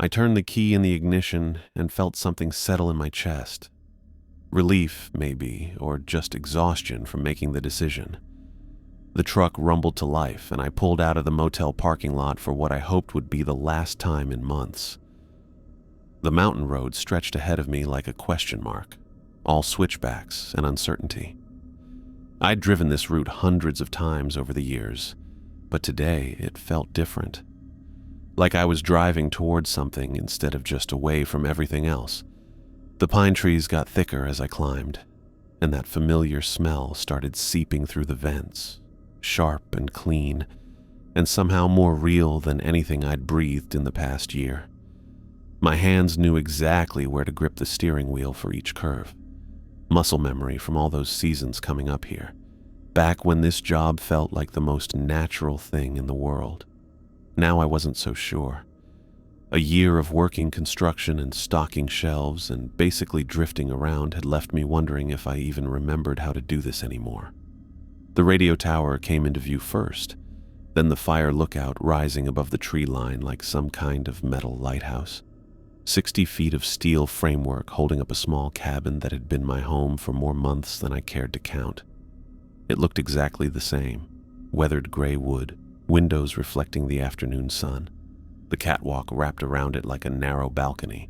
I turned the key in the ignition and felt something settle in my chest. Relief, maybe, or just exhaustion from making the decision. The truck rumbled to life, and I pulled out of the motel parking lot for what I hoped would be the last time in months. The mountain road stretched ahead of me like a question mark, all switchbacks and uncertainty. I'd driven this route hundreds of times over the years, but today it felt different. Like I was driving towards something instead of just away from everything else. The pine trees got thicker as I climbed, and that familiar smell started seeping through the vents, sharp and clean, and somehow more real than anything I'd breathed in the past year. My hands knew exactly where to grip the steering wheel for each curve. Muscle memory from all those seasons coming up here, back when this job felt like the most natural thing in the world. Now I wasn't so sure. A year of working construction and stocking shelves and basically drifting around had left me wondering if I even remembered how to do this anymore. The radio tower came into view first, then the fire lookout rising above the tree line like some kind of metal lighthouse. 60 feet of steel framework holding up a small cabin that had been my home for more months than I cared to count. It looked exactly the same, weathered gray wood, windows reflecting the afternoon sun. The catwalk wrapped around it like a narrow balcony.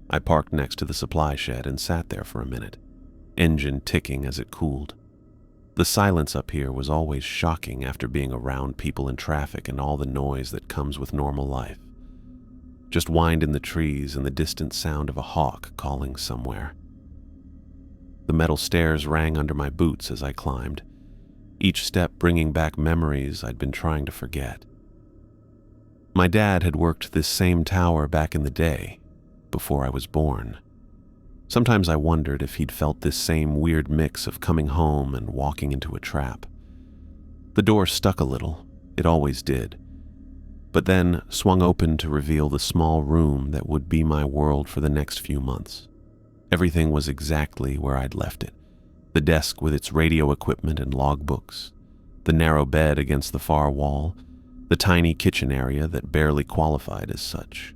I parked next to the supply shed and sat there for a minute, engine ticking as it cooled. The silence up here was always shocking after being around people and traffic and all the noise that comes with normal life. Just wind in the trees and the distant sound of a hawk calling somewhere. The metal stairs rang under my boots as I climbed, each step bringing back memories I'd been trying to forget. My dad had worked this same tower back in the day, before I was born. Sometimes I wondered if he'd felt this same weird mix of coming home and walking into a trap. The door stuck a little, it always did, but then swung open to reveal the small room that would be my world for the next few months. Everything was exactly where I'd left it. The desk with its radio equipment and logbooks, the narrow bed against the far wall, the tiny kitchen area that barely qualified as such.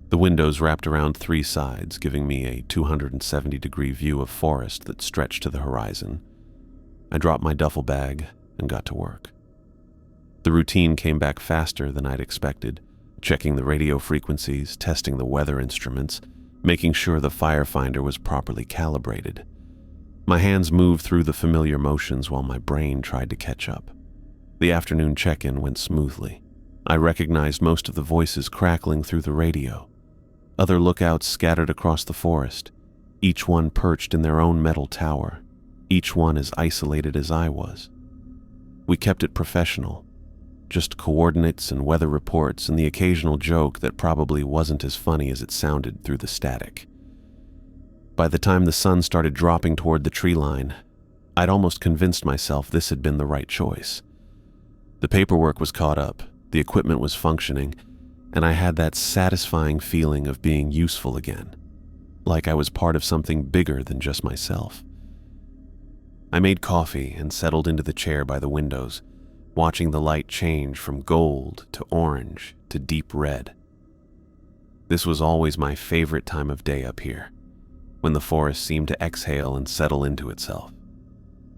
The windows wrapped around 3 sides, giving me a 270-degree view of forest that stretched to the horizon. I dropped my duffel bag and got to work. The routine came back faster than I'd expected, checking the radio frequencies, testing the weather instruments, making sure the firefinder was properly calibrated. My hands moved through the familiar motions while my brain tried to catch up. The afternoon check-in went smoothly. I recognized most of the voices crackling through the radio. Other lookouts scattered across the forest, each one perched in their own metal tower, each one as isolated as I was. We kept it professional, just coordinates and weather reports and the occasional joke that probably wasn't as funny as it sounded through the static. By the time the sun started dropping toward the tree line, I'd almost convinced myself this had been the right choice. The paperwork was caught up, the equipment was functioning, and I had that satisfying feeling of being useful again, like I was part of something bigger than just myself. I made coffee and settled into the chair by the windows, watching the light change from gold to orange to deep red. This was always my favorite time of day up here, when the forest seemed to exhale and settle into itself.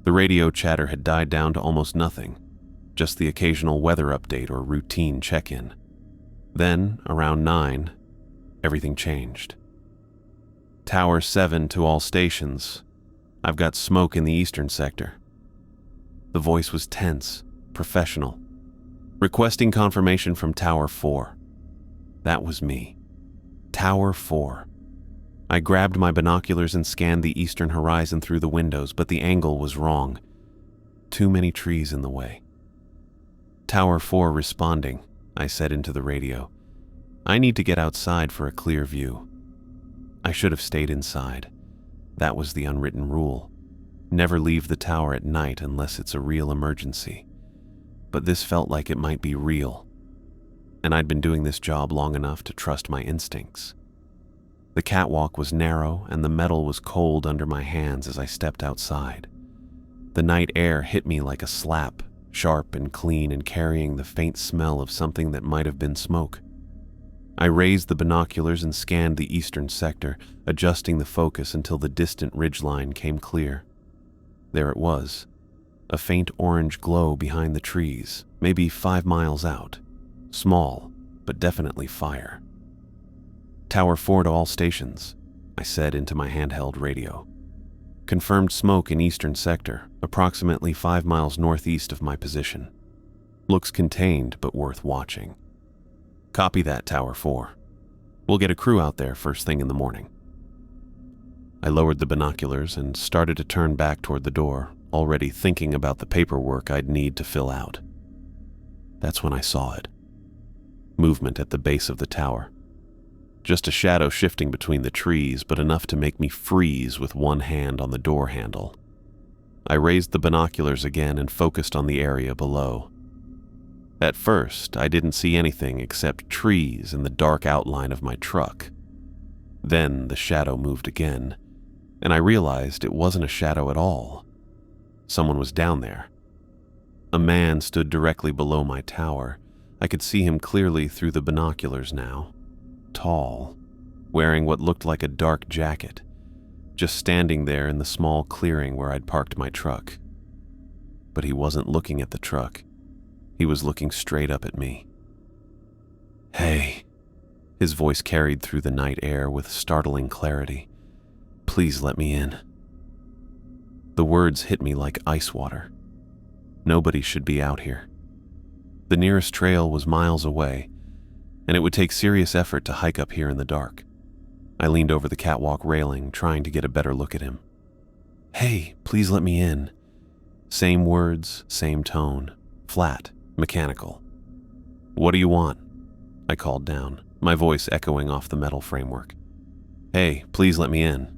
The radio chatter had died down to almost nothing, just the occasional weather update or routine check-in. Then, around 9, everything changed. Tower 7 to all stations. I've got smoke in the eastern sector. The voice was tense, professional. Requesting confirmation from Tower 4. That was me. Tower 4. I grabbed my binoculars and scanned the eastern horizon through the windows, but the angle was wrong. Too many trees in the way. Tower 4 responding, I said into the radio. I need to get outside for a clear view. I should have stayed inside. That was the unwritten rule. Never leave the tower at night unless it's a real emergency. But this felt like it might be real. And I'd been doing this job long enough to trust my instincts. The catwalk was narrow and the metal was cold under my hands as I stepped outside. The night air hit me like a slap, sharp and clean and carrying the faint smell of something that might have been smoke. I raised the binoculars and scanned the eastern sector, adjusting the focus until the distant ridgeline came clear. There it was, a faint orange glow behind the trees, maybe 5 miles out. Small, but definitely fire. "Tower 4 to all stations," I said into my handheld radio. "Confirmed smoke in eastern sector, approximately 5 miles northeast of my position. Looks contained, but worth watching." "Copy that, Tower 4. We'll get a crew out there first thing in the morning." I lowered the binoculars and started to turn back toward the door, already thinking about the paperwork I'd need to fill out. That's when I saw it. Movement at the base of the tower. Just a shadow shifting between the trees, but enough to make me freeze with one hand on the door handle. I raised the binoculars again and focused on the area below. At first, I didn't see anything except trees and the dark outline of my truck. Then the shadow moved again, and I realized it wasn't a shadow at all. Someone was down there. A man stood directly below my tower. I could see him clearly through the binoculars now. Tall, wearing what looked like a dark jacket, just standing there in the small clearing where I'd parked my truck. But he wasn't looking at the truck. He was looking straight up at me. "Hey," his voice carried through the night air with startling clarity. "Please let me in." The words hit me like ice water. Nobody should be out here. The nearest trail was miles away, and it would take serious effort to hike up here in the dark. I leaned over the catwalk railing, trying to get a better look at him. "Hey, please let me in." Same words, same tone, flat, mechanical. "What do you want?" I called down, my voice echoing off the metal framework. "Hey, please let me in."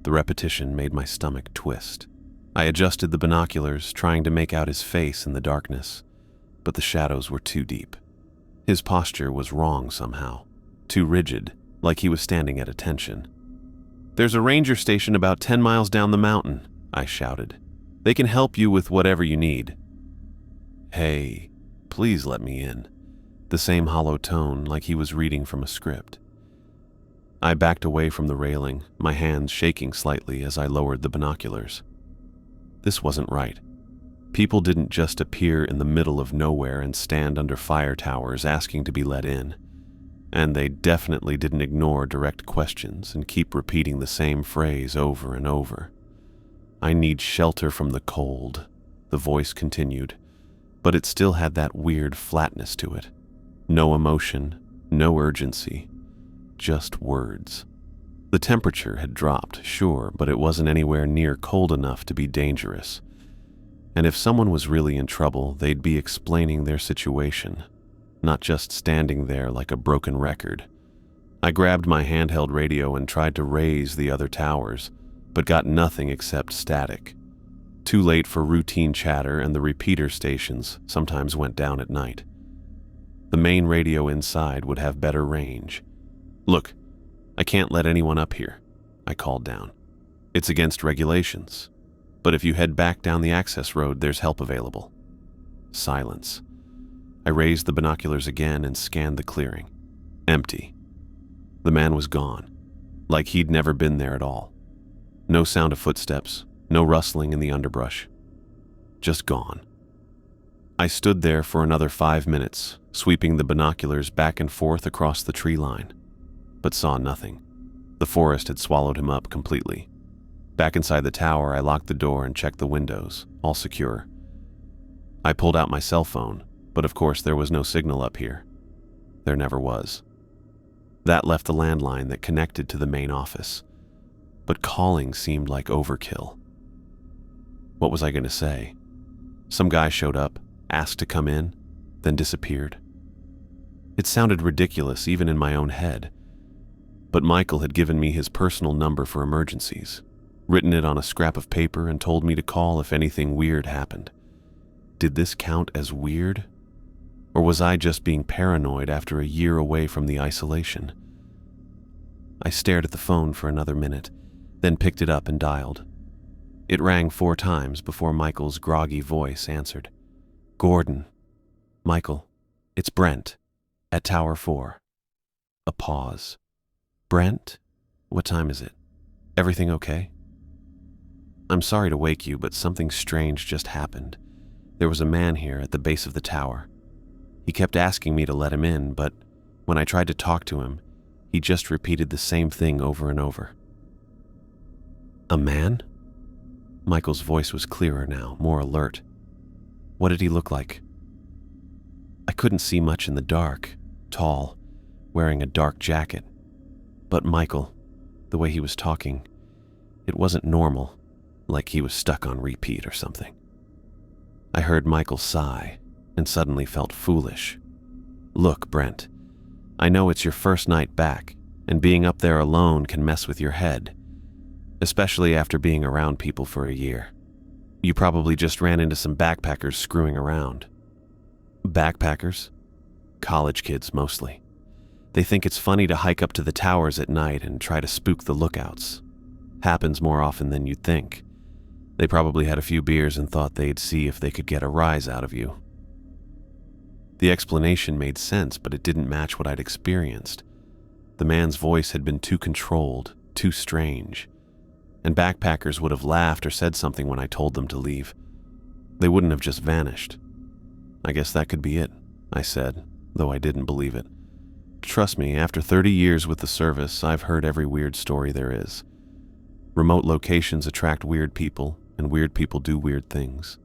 The repetition made my stomach twist. I adjusted the binoculars, trying to make out his face in the darkness, but the shadows were too deep. His posture was wrong somehow, too rigid, like he was standing at attention. "There's a ranger station about 10 miles down the mountain," I shouted. "They can help you with whatever you need." "Hey, please let me in." The same hollow tone, like he was reading from a script. I backed away from the railing, my hands shaking slightly as I lowered the binoculars. This wasn't right. People didn't just appear in the middle of nowhere and stand under fire towers asking to be let in. And they definitely didn't ignore direct questions and keep repeating the same phrase over and over. "I need shelter from the cold," the voice continued, but it still had that weird flatness to it. No emotion, no urgency, just words. The temperature had dropped, sure, but it wasn't anywhere near cold enough to be dangerous. And if someone was really in trouble, they'd be explaining their situation, not just standing there like a broken record. I grabbed my handheld radio and tried to raise the other towers, but got nothing except static. Too late for routine chatter, and the repeater stations sometimes went down at night. The main radio inside would have better range. "Look, I can't let anyone up here," I called down. "It's against regulations. But if you head back down the access road, there's help available." Silence. I raised the binoculars again and scanned the clearing. Empty. The man was gone, like he'd never been there at all. No sound of footsteps, no rustling in the underbrush. Just gone. I stood there for another 5 minutes, sweeping the binoculars back and forth across the tree line, but saw nothing. The forest had swallowed him up completely. Back inside the tower, I locked the door and checked the windows, all secure. I pulled out my cell phone, but of course there was no signal up here. There never was. That left the landline that connected to the main office, but calling seemed like overkill. What was I going to say? Some guy showed up, asked to come in, then disappeared. It sounded ridiculous even in my own head, but Michael had given me his personal number for emergencies, written it on a scrap of paper, and told me to call if anything weird happened. Did this count as weird? Or was I just being paranoid after a year away from the isolation? I stared at the phone for another minute, then picked it up and dialed. It rang 4 times before Michael's groggy voice answered. "Gordon. Michael, it's Brent, at Tower 4. A pause. "Brent, what time is it? Everything okay?" "I'm sorry to wake you, but something strange just happened. There was a man here at the base of the tower. He kept asking me to let him in, but when I tried to talk to him, he just repeated the same thing over and over." "A man?" Michael's voice was clearer now, more alert. "What did he look like?" "I couldn't see much in the dark. Tall, wearing a dark jacket. But Michael, the way he was talking, it wasn't normal, like he was stuck on repeat or something." I heard Michael sigh and suddenly felt foolish. "Look, Brent, I know it's your first night back, and being up there alone can mess with your head, especially after being around people for a year. You probably just ran into some backpackers screwing around." "Backpackers?" "College kids, mostly. They think it's funny to hike up to the towers at night and try to spook the lookouts. Happens more often than you'd think. They probably had a few beers and thought they'd see if they could get a rise out of you." The explanation made sense, but it didn't match what I'd experienced. The man's voice had been too controlled, too strange, and backpackers would have laughed or said something when I told them to leave. They wouldn't have just vanished. "I guess that could be it," I said, though I didn't believe it. "Trust me, after 30 years with the service, I've heard every weird story there is. Remote locations attract weird people, and weird people do weird things.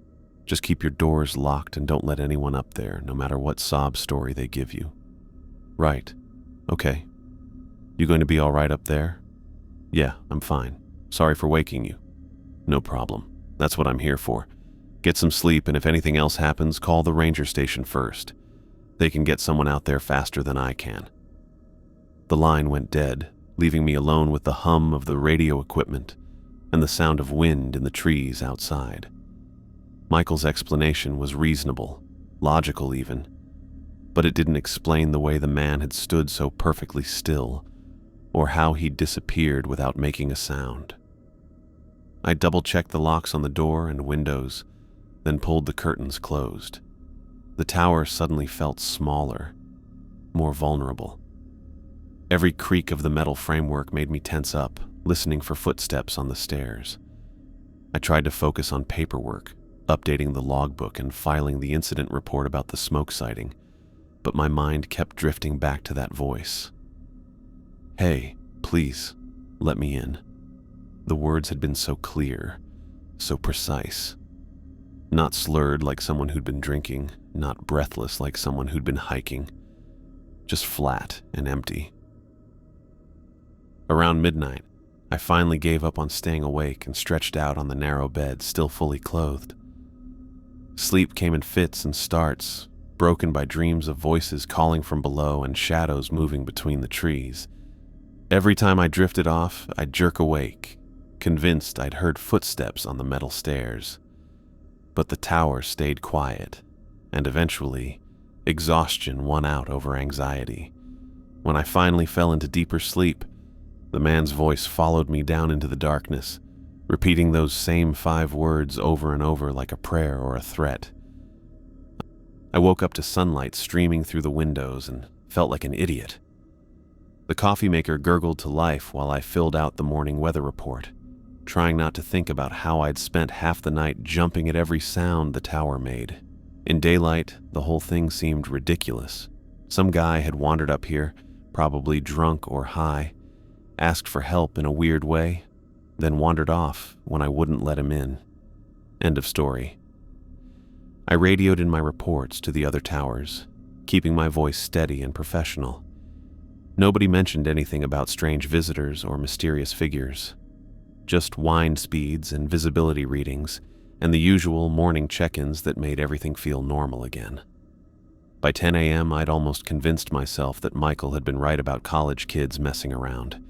Just keep your doors locked and don't let anyone up there, no matter what sob story they give you." "Right. Okay. You going to be all right up there?" "Yeah, I'm fine. Sorry for waking you." "No problem. That's what I'm here for. Get some sleep, and if anything else happens, call the ranger station first. They can get someone out there faster than I can." The line went dead, leaving me alone with the hum of the radio equipment and the sound of wind in the trees outside. Michael's explanation was reasonable, logical even, but it didn't explain the way the man had stood so perfectly still, or how he'd disappeared without making a sound. I double-checked the locks on the door and windows, then pulled the curtains closed. The tower suddenly felt smaller, more vulnerable. Every creak of the metal framework made me tense up, listening for footsteps on the stairs. I tried to focus on paperwork, updating the logbook and filing the incident report about the smoke sighting, but my mind kept drifting back to that voice. "Hey, please, let me in." The words had been so clear, so precise. Not slurred like someone who'd been drinking, not breathless like someone who'd been hiking. Just flat and empty. Around midnight, I finally gave up on staying awake and stretched out on the narrow bed, still fully clothed. Sleep came in fits and starts, broken by dreams of voices calling from below and shadows moving between the trees. Every time I drifted off, I'd jerk awake, convinced I'd heard footsteps on the metal stairs. But the tower stayed quiet, and eventually, exhaustion won out over anxiety. When I finally fell into deeper sleep, the man's voice followed me down into the darkness, repeating those same 5 words over and over like a prayer or a threat. I woke up to sunlight streaming through the windows and felt like an idiot. The coffee maker gurgled to life while I filled out the morning weather report, trying not to think about how I'd spent half the night jumping at every sound the tower made. In daylight, the whole thing seemed ridiculous. Some guy had wandered up here, probably drunk or high, asked for help in a weird way, then wandered off when I wouldn't let him in. End of story. I radioed in my reports to the other towers, keeping my voice steady and professional. Nobody mentioned anything about strange visitors or mysterious figures. Just wind speeds and visibility readings, and the usual morning check-ins that made everything feel normal again. By 10 a.m., I'd almost convinced myself that Michael had been right about college kids messing around.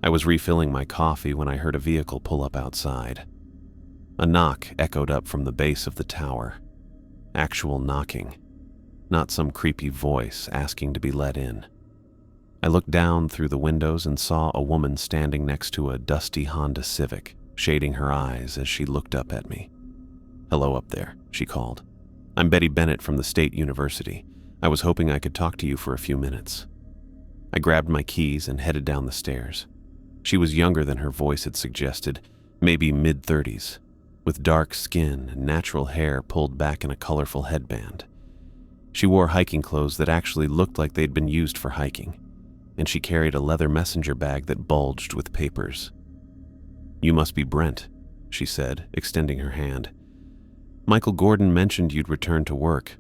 I was refilling my coffee when I heard a vehicle pull up outside. A knock echoed up from the base of the tower. Actual knocking, not some creepy voice asking to be let in. I looked down through the windows and saw a woman standing next to a dusty Honda Civic, shading her eyes as she looked up at me. "Hello up there," she called. "I'm Betty Bennett from the State University. I was hoping I could talk to you for a few minutes." I grabbed my keys and headed down the stairs. She was younger than her voice had suggested, maybe mid-30s, with dark skin and natural hair pulled back in a colorful headband. She wore hiking clothes that actually looked like they'd been used for hiking, and she carried a leather messenger bag that bulged with papers. "You must be Brent," she said, extending her hand. "Michael Gordon mentioned you'd return to work.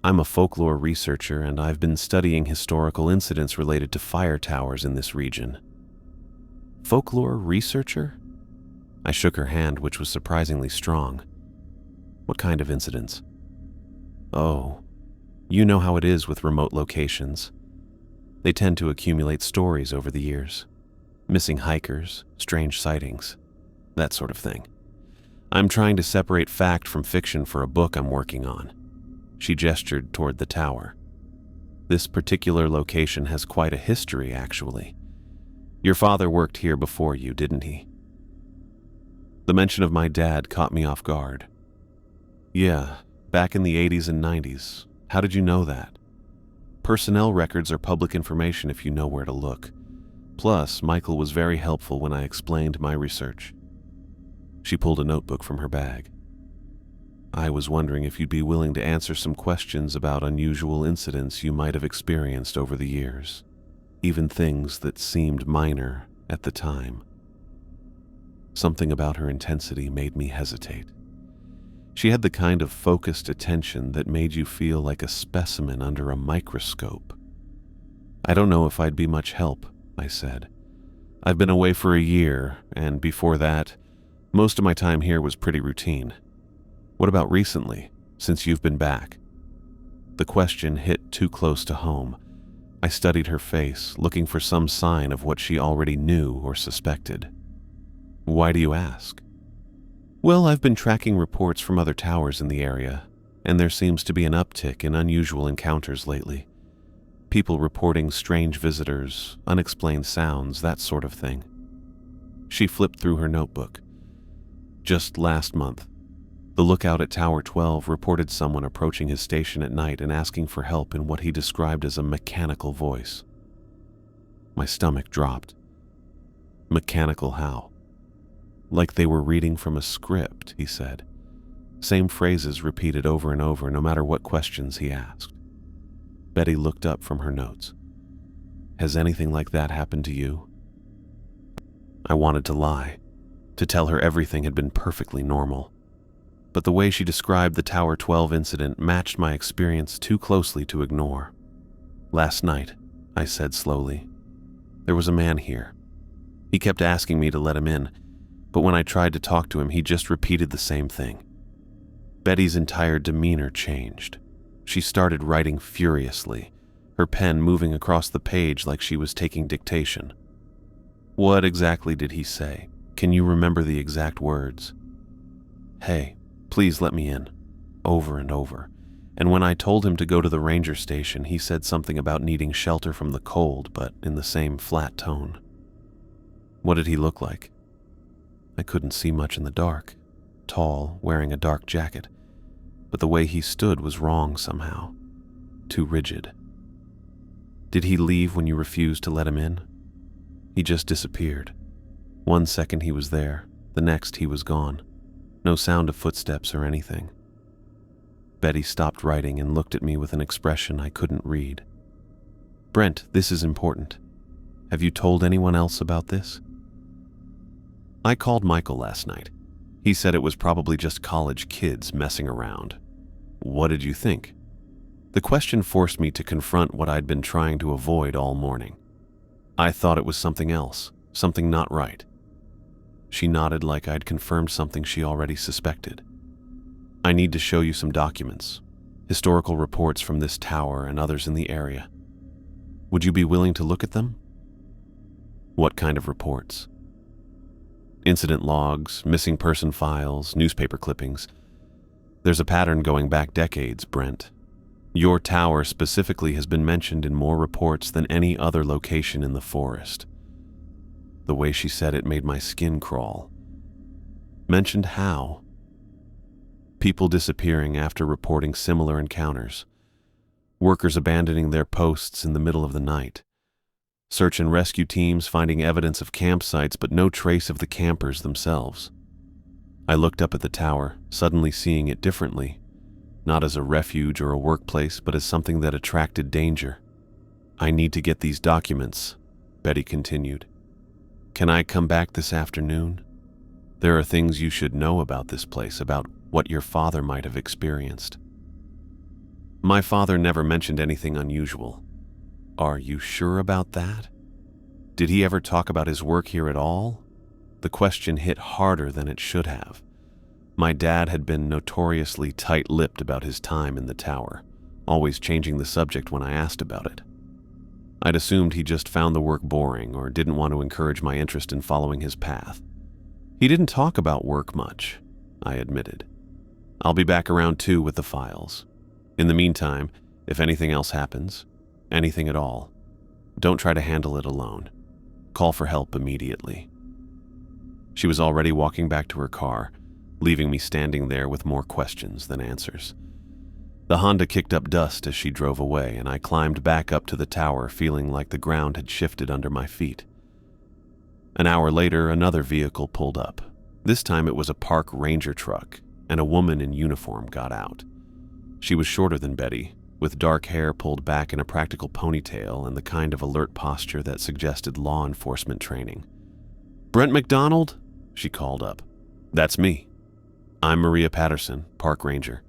I'm a folklore researcher, and I've been studying historical incidents related to fire towers in this region." "Folklore researcher?" I shook her hand, which was surprisingly strong. "What kind of incidents?" "Oh, you know how it is with remote locations. They tend to accumulate stories over the years. Missing hikers, strange sightings, that sort of thing. I'm trying to separate fact from fiction for a book I'm working on." She gestured toward the tower. "This particular location has quite a history, actually. Your father worked here before you, didn't he?" The mention of my dad caught me off guard. "Yeah, back in the 80s and 90s. How did you know that?" "Personnel records are public information if you know where to look. Plus, Michael was very helpful when I explained my research." She pulled a notebook from her bag. "I was wondering if you'd be willing to answer some questions about unusual incidents you might have experienced over the years, even things that seemed minor at the time." Something about her intensity made me hesitate. She had the kind of focused attention that made you feel like a specimen under a microscope. "I don't know if I'd be much help," I said. "I've been away for a year, and before that, most of my time here was pretty routine. What about recently, since you've been back?" The question hit too close to home. I studied her face, looking for some sign of what she already knew or suspected. "Why do you ask?" "Well, I've been tracking reports from other towers in the area, and there seems to be an uptick in unusual encounters lately. People reporting strange visitors, unexplained sounds, that sort of thing." She flipped through her notebook. "Just last month, the lookout at Tower 12 reported someone approaching his station at night and asking for help in what he described as a mechanical voice." My stomach dropped. "Mechanical how?" "Like they were reading from a script," he said. Same phrases repeated over and over, no matter what questions he asked. Betty looked up from her notes. "Has anything like that happened to you?" I wanted to lie, to tell her everything had been perfectly normal. But the way she described the Tower 12 incident matched my experience too closely to ignore. "Last night," I said slowly, "there was a man here. He kept asking me to let him in, but when I tried to talk to him, he just repeated the same thing." Betty's entire demeanor changed. She started writing furiously, her pen moving across the page like she was taking dictation. "What exactly did he say? Can you remember the exact words?" "Hey, please let me in," over and over. And when I told him to go to the ranger station, he said something about needing shelter from the cold, but in the same flat tone. "What did he look like?" I couldn't see much in the dark. Tall, wearing a dark jacket. But the way he stood was wrong somehow. Too rigid. "Did he leave when you refused to let him in?" "He just disappeared. One second he was there, the next he was gone. No sound of footsteps or anything." Betty stopped writing and looked at me with an expression I couldn't read. "Brent, this is important. Have you told anyone else about this?" "I called Michael last night. He said it was probably just college kids messing around." "What did you think?" The question forced me to confront what I'd been trying to avoid all morning. "I thought it was something else, something not right." She nodded like I'd confirmed something she already suspected. "I need to show you some documents, historical reports from this tower and others in the area. Would you be willing to look at them?" "What kind of reports?" "Incident logs, missing person files, newspaper clippings. There's a pattern going back decades, Brent. Your tower specifically has been mentioned in more reports than any other location in the forest." The way she said it made my skin crawl. "Mentioned how?" "People disappearing after reporting similar encounters. Workers abandoning their posts in the middle of the night. Search and rescue teams finding evidence of campsites, but no trace of the campers themselves. I looked up at the tower, suddenly seeing it differently, not as a refuge or a workplace, but as something that attracted danger. "I need to get these documents," Betty continued. "Can I come back this afternoon? There are things you should know about this place, about what your father might have experienced." "My father never mentioned anything unusual." "Are you sure about that? Did he ever talk about his work here at all?" The question hit harder than it should have. My dad had been notoriously tight-lipped about his time in the tower, always changing the subject when I asked about it. I'd assumed he just found the work boring or didn't want to encourage my interest in following his path. "He didn't talk about work much," I admitted. "I'll be back around 2 with the files. In the meantime, if anything else happens, anything at all, don't try to handle it alone. Call for help immediately." She was already walking back to her car, leaving me standing there with more questions than answers. The Honda kicked up dust as she drove away, and I climbed back up to the tower feeling like the ground had shifted under my feet. An hour later, another vehicle pulled up. This time it was a park ranger truck, and a woman in uniform got out. She was shorter than Betty, with dark hair pulled back in a practical ponytail and the kind of alert posture that suggested law enforcement training. "Brent McDonald?" she called up. "That's me. I'm Maria Patterson, park ranger.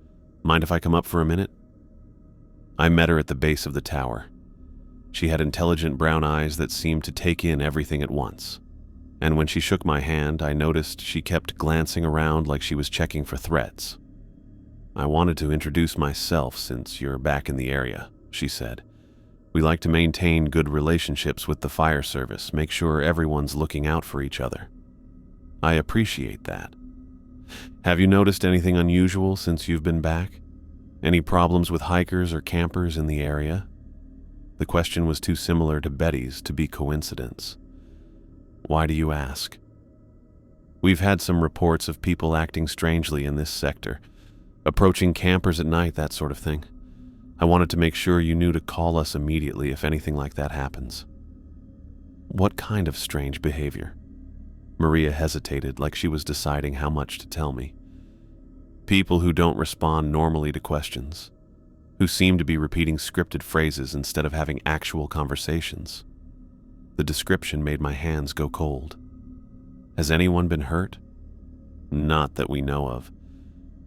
Mind if I come up for a minute?" I met her at the base of the tower. She had intelligent brown eyes that seemed to take in everything at once. And when she shook my hand, I noticed she kept glancing around like she was checking for threats. "I wanted to introduce myself since you're back in the area," she said. "We like to maintain good relationships with the fire service, make sure everyone's looking out for each other." "I appreciate that. Have you noticed anything unusual since you've been back? Any problems with hikers or campers in the area?" The question was too similar to Betty's to be coincidence. "Why do you ask?" "We've had some reports of people acting strangely in this sector, approaching campers at night, that sort of thing. I wanted to make sure you knew to call us immediately if anything like that happens." "What kind of strange behavior?" Maria hesitated, like she was deciding how much to tell me. "People who don't respond normally to questions, who seem to be repeating scripted phrases instead of having actual conversations." The description made my hands go cold. "Has anyone been hurt?" "Not that we know of,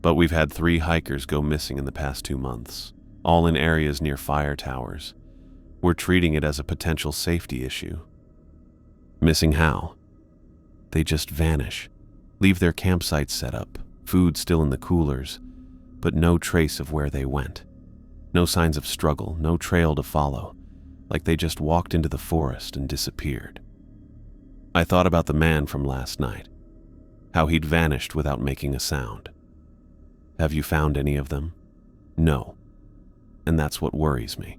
but we've had 3 hikers go missing in the past 2 months, all in areas near fire towers. We're treating it as a potential safety issue." "Missing how?" "They just vanish, leave their campsites set up, food still in the coolers, but no trace of where they went. No signs of struggle, no trail to follow, like they just walked into the forest and disappeared." I thought about the man from last night, how he'd vanished without making a sound. "Have you found any of them?" "No, and that's what worries me."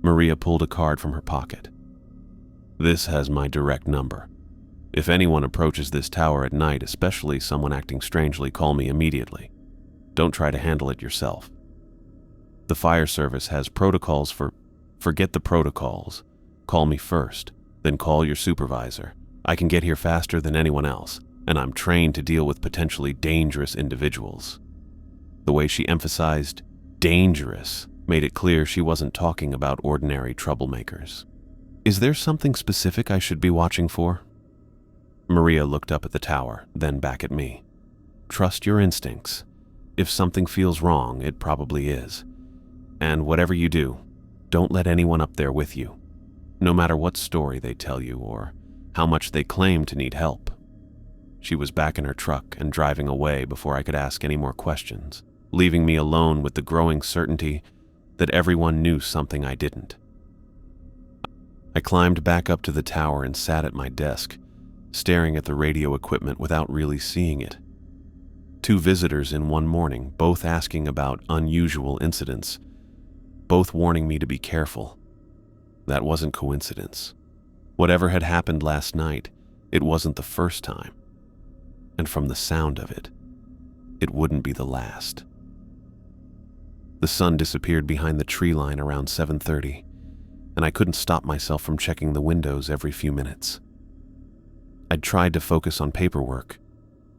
Maria pulled a card from her pocket. "This has my direct number. If anyone approaches this tower at night, especially someone acting strangely, call me immediately. Don't try to handle it yourself. The fire service has protocols for... Forget the protocols. Call me first, then call your supervisor. I can get here faster than anyone else, and I'm trained to deal with potentially dangerous individuals." The way she emphasized dangerous made it clear she wasn't talking about ordinary troublemakers. "Is there something specific I should be watching for?" Maria looked up at the tower, then back at me. "Trust your instincts. If something feels wrong, it probably is. And whatever you do, don't let anyone up there with you, no matter what story they tell you or how much they claim to need help." She was back in her truck and driving away before I could ask any more questions, leaving me alone with the growing certainty that everyone knew something I didn't. I climbed back up to the tower and sat at my desk, staring at the radio equipment without really seeing it. 2 visitors in one morning, both asking about unusual incidents, both warning me to be careful. That wasn't coincidence. Whatever had happened last night, it wasn't the first time. And from the sound of it, it wouldn't be the last. The sun disappeared behind the tree line around 7:30, and I couldn't stop myself from checking the windows every few minutes. I'd tried to focus on paperwork,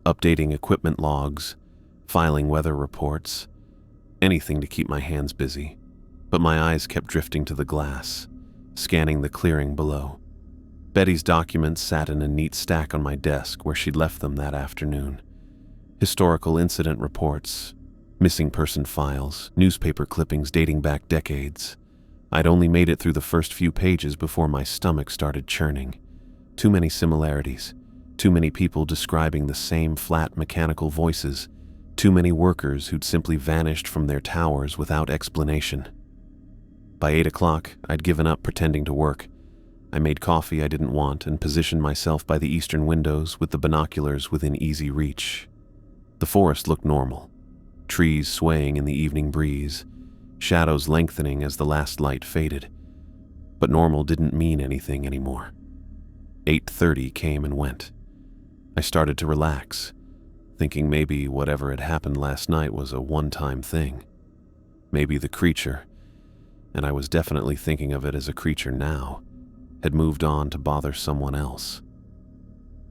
updating equipment logs, filing weather reports, anything to keep my hands busy, but my eyes kept drifting to the glass, scanning the clearing below. Betty's documents sat in a neat stack on my desk where she'd left them that afternoon. Historical incident reports, missing person files, newspaper clippings dating back decades. I'd only made it through the first few pages before my stomach started churning. Too many similarities, too many people describing the same flat mechanical voices, too many workers who'd simply vanished from their towers without explanation. By 8 o'clock, I'd given up pretending to work. I made coffee I didn't want and positioned myself by the eastern windows with the binoculars within easy reach. The forest looked normal, trees swaying in the evening breeze, shadows lengthening as the last light faded. But normal didn't mean anything anymore. 8:30 came and went. I started to relax, thinking maybe whatever had happened last night was a one-time thing. Maybe the creature, and I was definitely thinking of it as a creature now, had moved on to bother someone else.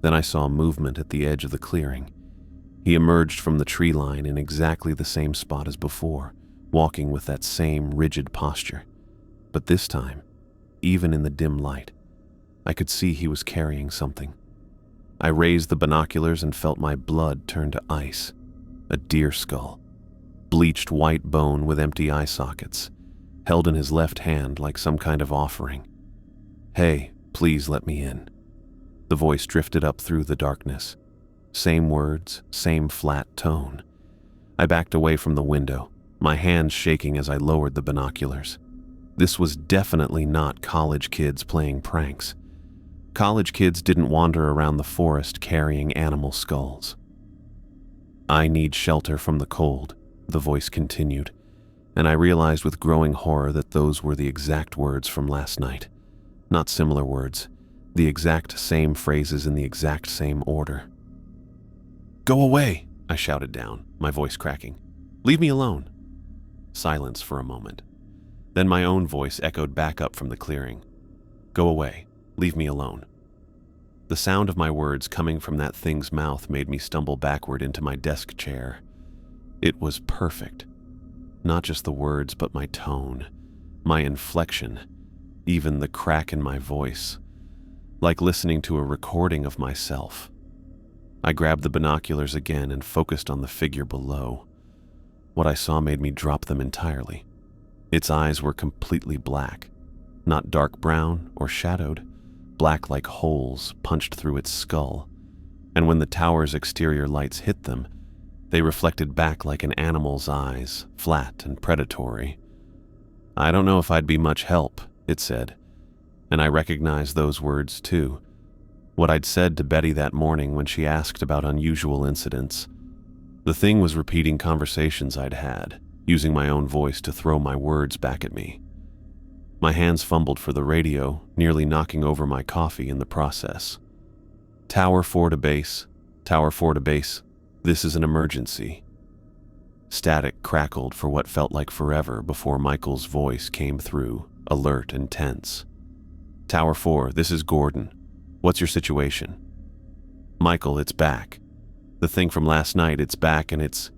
Then I saw movement at the edge of the clearing. He emerged from the tree line in exactly the same spot as before, walking with that same rigid posture. But this time, even in the dim light, I could see he was carrying something. I raised the binoculars and felt my blood turn to ice. A deer skull, bleached white bone with empty eye sockets, held in his left hand like some kind of offering. "Hey, please let me in." The voice drifted up through the darkness. Same words, same flat tone. I backed away from the window, my hands shaking as I lowered the binoculars. This was definitely not college kids playing pranks. College kids didn't wander around the forest carrying animal skulls. "I need shelter from the cold," the voice continued, and I realized with growing horror that those were the exact words from last night. Not similar words, the exact same phrases in the exact same order. "Go away," I shouted down, my voice cracking. "Leave me alone." Silence for a moment. Then my own voice echoed back up from the clearing. "Go away. Leave me alone." The sound of my words coming from that thing's mouth made me stumble backward into my desk chair. It was perfect. Not just the words, but my tone, my inflection, even the crack in my voice, like listening to a recording of myself. I grabbed the binoculars again and focused on the figure below. What I saw made me drop them entirely. Its eyes were completely black, not dark brown or shadowed, black like holes punched through its skull, and when the tower's exterior lights hit them, they reflected back like an animal's eyes, flat and predatory. "I don't know if I'd be much help," it said, and I recognized those words too. What I'd said to Betty that morning when she asked about unusual incidents. The thing was repeating conversations I'd had, using my own voice to throw my words back at me. My hands fumbled for the radio, nearly knocking over my coffee in the process. "Tower 4 to base. Tower 4 to base. This is an emergency." Static crackled for what felt like forever before Michael's voice came through, alert and tense. "Tower 4, this is Gordon. What's your situation?" "Michael, it's back. The thing from last night, it's back and it's..."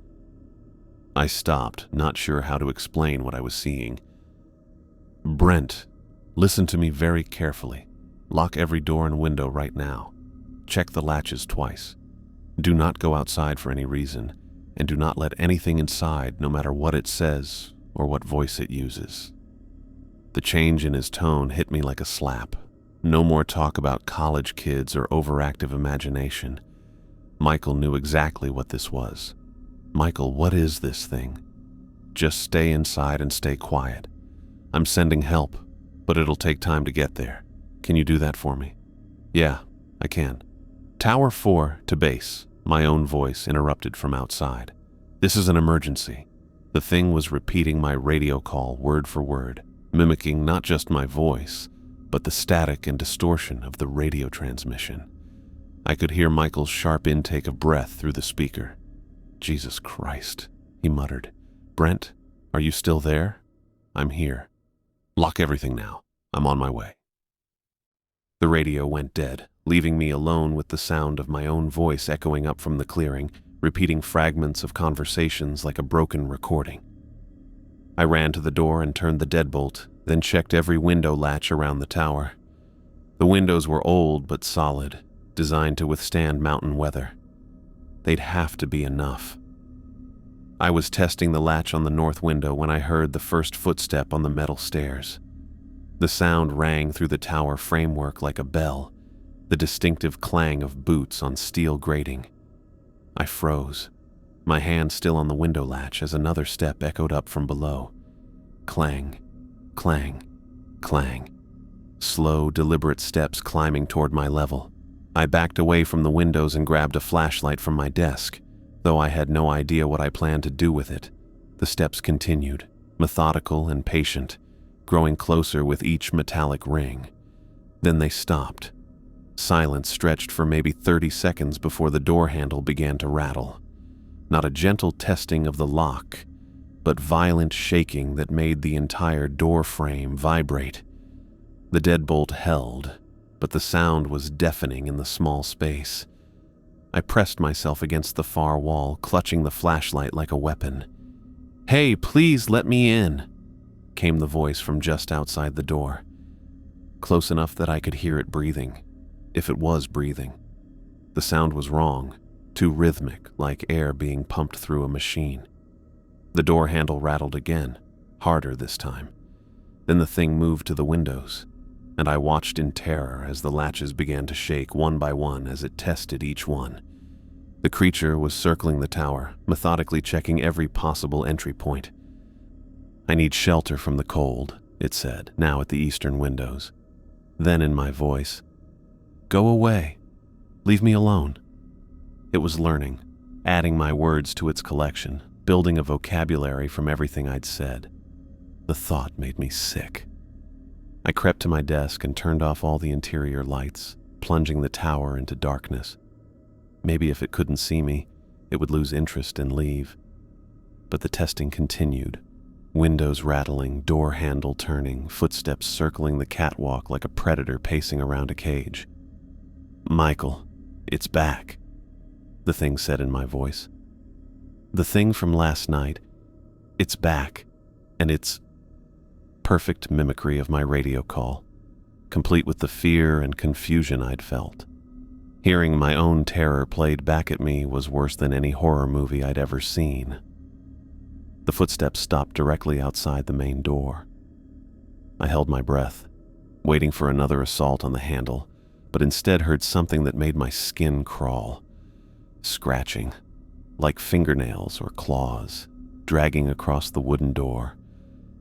I stopped, not sure how to explain what I was seeing. "Brent, listen to me very carefully. Lock every door and window right now. Check the latches twice. Do not go outside for any reason, and do not let anything inside, no matter what it says or what voice it uses." The change in his tone hit me like a slap. No more talk about college kids or overactive imagination. Michael knew exactly what this was. "Michael, what is this thing?" "Just stay inside and stay quiet. I'm sending help, but it'll take time to get there. Can you do that for me?" "Yeah, I can." "Tower 4 to base," my own voice interrupted from outside. "This is an emergency." The thing was repeating my radio call word for word, mimicking not just my voice, but the static and distortion of the radio transmission. I could hear Michael's sharp intake of breath through the speaker. "Jesus Christ," he muttered. "Brent, are you still there?" "I'm here." "Lock everything now. I'm on my way." The radio went dead, leaving me alone with the sound of my own voice echoing up from the clearing, repeating fragments of conversations like a broken recording. I ran to the door and turned the deadbolt, then checked every window latch around the tower. The windows were old but solid, designed to withstand mountain weather. They'd have to be enough. I was testing the latch on the north window when I heard the first footstep on the metal stairs. The sound rang through the tower framework like a bell, the distinctive clang of boots on steel grating. I froze, my hand still on the window latch as another step echoed up from below. Clang, clang, clang. Slow, deliberate steps climbing toward my level. I backed away from the windows and grabbed a flashlight from my desk, though I had no idea what I planned to do with it. The steps continued, methodical and patient, growing closer with each metallic ring. Then they stopped. Silence stretched for maybe 30 seconds before the door handle began to rattle. Not a gentle testing of the lock, but violent shaking that made the entire door frame vibrate. The deadbolt held, but the sound was deafening in the small space. I pressed myself against the far wall, clutching the flashlight like a weapon. "Hey, please let me in," came the voice from just outside the door. Close enough that I could hear it breathing, if it was breathing. The sound was wrong, too rhythmic, like air being pumped through a machine. The door handle rattled again, harder this time. Then the thing moved to the windows, and I watched in terror as the latches began to shake one by one as it tested each one. The creature was circling the tower, methodically checking every possible entry point. "I need shelter from the cold," it said, now at the eastern windows. Then in my voice, "Go away. Leave me alone." It was learning, adding my words to its collection, building a vocabulary from everything I'd said. The thought made me sick. I crept to my desk and turned off all the interior lights, plunging the tower into darkness. Maybe if it couldn't see me, it would lose interest and leave. But the testing continued. Windows rattling, door handle turning, footsteps circling the catwalk like a predator pacing around a cage. "Michael, it's back," the thing said in my voice. "The thing from last night, it's back, and it's..." Perfect mimicry of my radio call, complete with the fear and confusion I'd felt. Hearing my own terror played back at me was worse than any horror movie I'd ever seen. The footsteps stopped directly outside the main door. I held my breath, waiting for another assault on the handle, but instead heard something that made my skin crawl. Scratching, like fingernails or claws, dragging across the wooden door.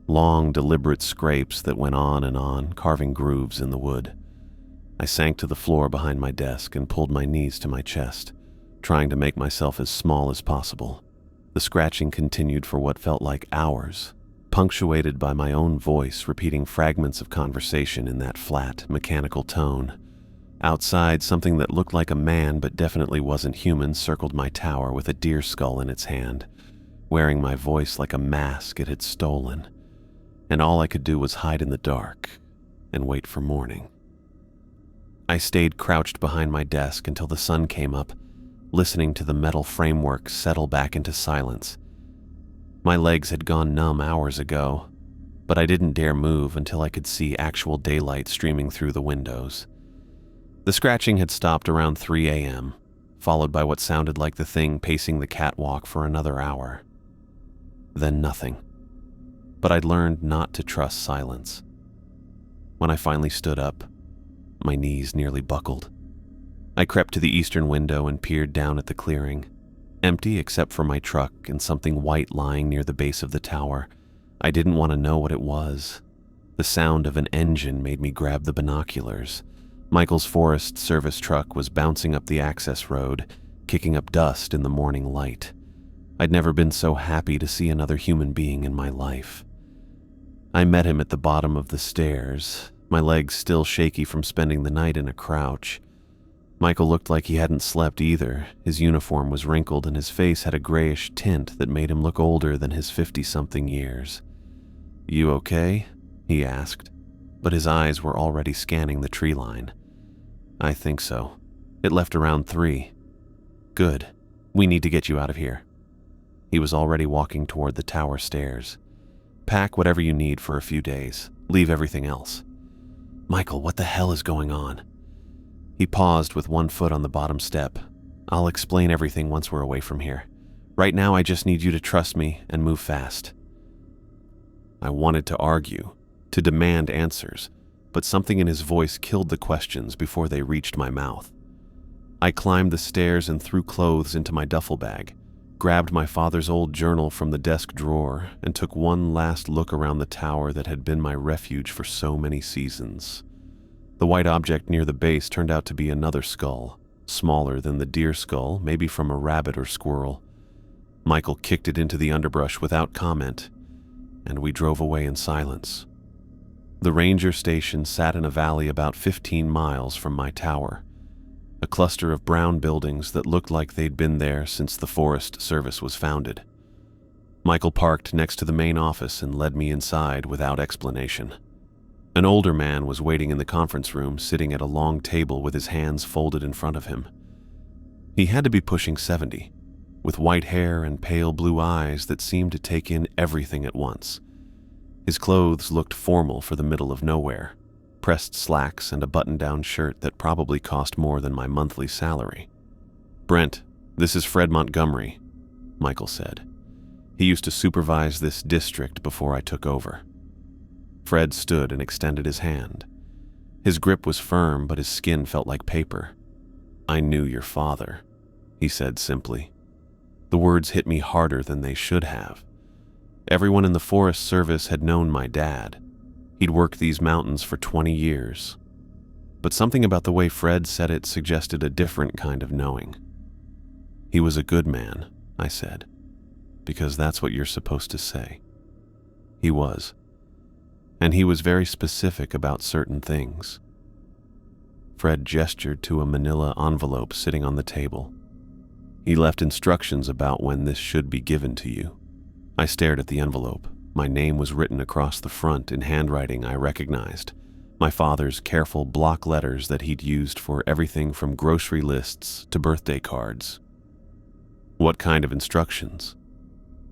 Long, deliberate scrapes that went on, carving grooves in the wood. I sank to the floor behind my desk and pulled my knees to my chest, trying to make myself as small as possible. The scratching continued for what felt like hours, punctuated by my own voice repeating fragments of conversation in that flat, mechanical tone. Outside, something that looked like a man but definitely wasn't human circled my tower with a deer skull in its hand, wearing my voice like a mask it had stolen. And all I could do was hide in the dark and wait for morning. I stayed crouched behind my desk until the sun came up, listening to the metal framework settle back into silence. My legs had gone numb hours ago, but I didn't dare move until I could see actual daylight streaming through the windows. The scratching had stopped around 3 a.m., followed by what sounded like the thing pacing the catwalk for another hour. Then nothing. But I'd learned not to trust silence. When I finally stood up, my knees nearly buckled. I crept to the eastern window and peered down at the clearing, empty except for my truck and something white lying near the base of the tower. I didn't want to know what it was. The sound of an engine made me grab the binoculars. Michael's Forest Service truck was bouncing up the access road, kicking up dust in the morning light. I'd never been so happy to see another human being in my life. I met him at the bottom of the stairs, my legs still shaky from spending the night in a crouch. Michael looked like he hadn't slept either. His uniform was wrinkled and his face had a grayish tint that made him look older than his 50-something years. "You okay?" he asked. but his eyes were already scanning the tree line. I think so. It left around 3. Good. We need to get you out of here. He was already walking toward the tower stairs. Pack whatever you need for a few days. Leave everything else. Michael, what the hell is going on? He paused with one foot on the bottom step. I'll explain everything once we're away from here. Right now, I just need you to trust me and move fast. I wanted to argue, to demand answers, but something in his voice killed the questions before they reached my mouth. I climbed the stairs and threw clothes into my duffel bag, grabbed my father's old journal from the desk drawer, and took one last look around the tower that had been my refuge for so many seasons. The white object near the base turned out to be another skull, smaller than the deer skull, maybe from a rabbit or squirrel. Michael kicked it into the underbrush without comment, and we drove away in silence. The ranger station sat in a valley about 15 miles from my tower, a cluster of brown buildings that looked like they'd been there since the Forest Service was founded. Michael parked next to the main office and led me inside without explanation. An older man was waiting in the conference room, sitting at a long table with his hands folded in front of him. He had to be pushing 70, with white hair and pale blue eyes that seemed to take in everything at once. His clothes looked formal for the middle of nowhere, pressed slacks and a button-down shirt that probably cost more than my monthly salary. "Brent, this is Fred Montgomery," Michael said. He used to supervise this district before I took over. Fred stood and extended his hand. His grip was firm, but his skin felt like paper. "I knew your father," he said simply. The words hit me harder than they should have. Everyone in the Forest Service had known my dad. He'd worked these mountains for 20 years. But something about the way Fred said it suggested a different kind of knowing. "He was a good man," I said, "because that's what you're supposed to say." He was. And he was very specific about certain things. Fred gestured to a manila envelope sitting on the table. He left instructions about when this should be given to you. I stared at the envelope. My name was written across the front in handwriting I recognized, my father's careful block letters that he'd used for everything from grocery lists to birthday cards. "What kind of instructions?"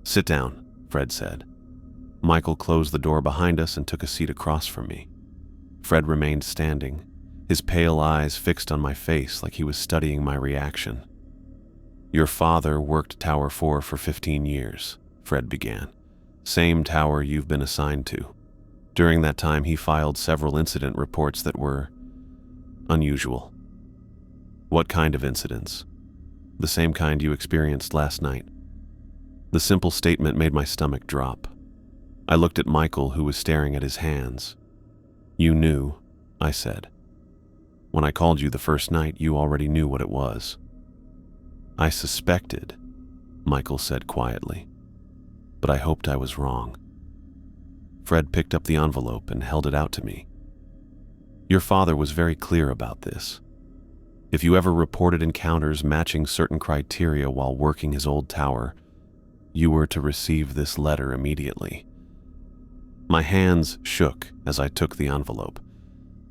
"Sit down," Fred said. Michael closed the door behind us and took a seat across from me. Fred remained standing, his pale eyes fixed on my face like he was studying my reaction. "Your father worked Tower 4 for 15 years, Fred began. "Same tower you've been assigned to. During that time, he filed several incident reports that were unusual." "What kind of incidents?" "The same kind you experienced last night." The simple statement made my stomach drop. I looked at Michael, who was staring at his hands. "You knew," I said. "When I called you the first night, you already knew what it was." "I suspected," Michael said quietly, "but I hoped I was wrong." Fred picked up the envelope and held it out to me. "Your father was very clear about this. If you ever reported encounters matching certain criteria while working his old tower, you were to receive this letter immediately." My hands shook as I took the envelope.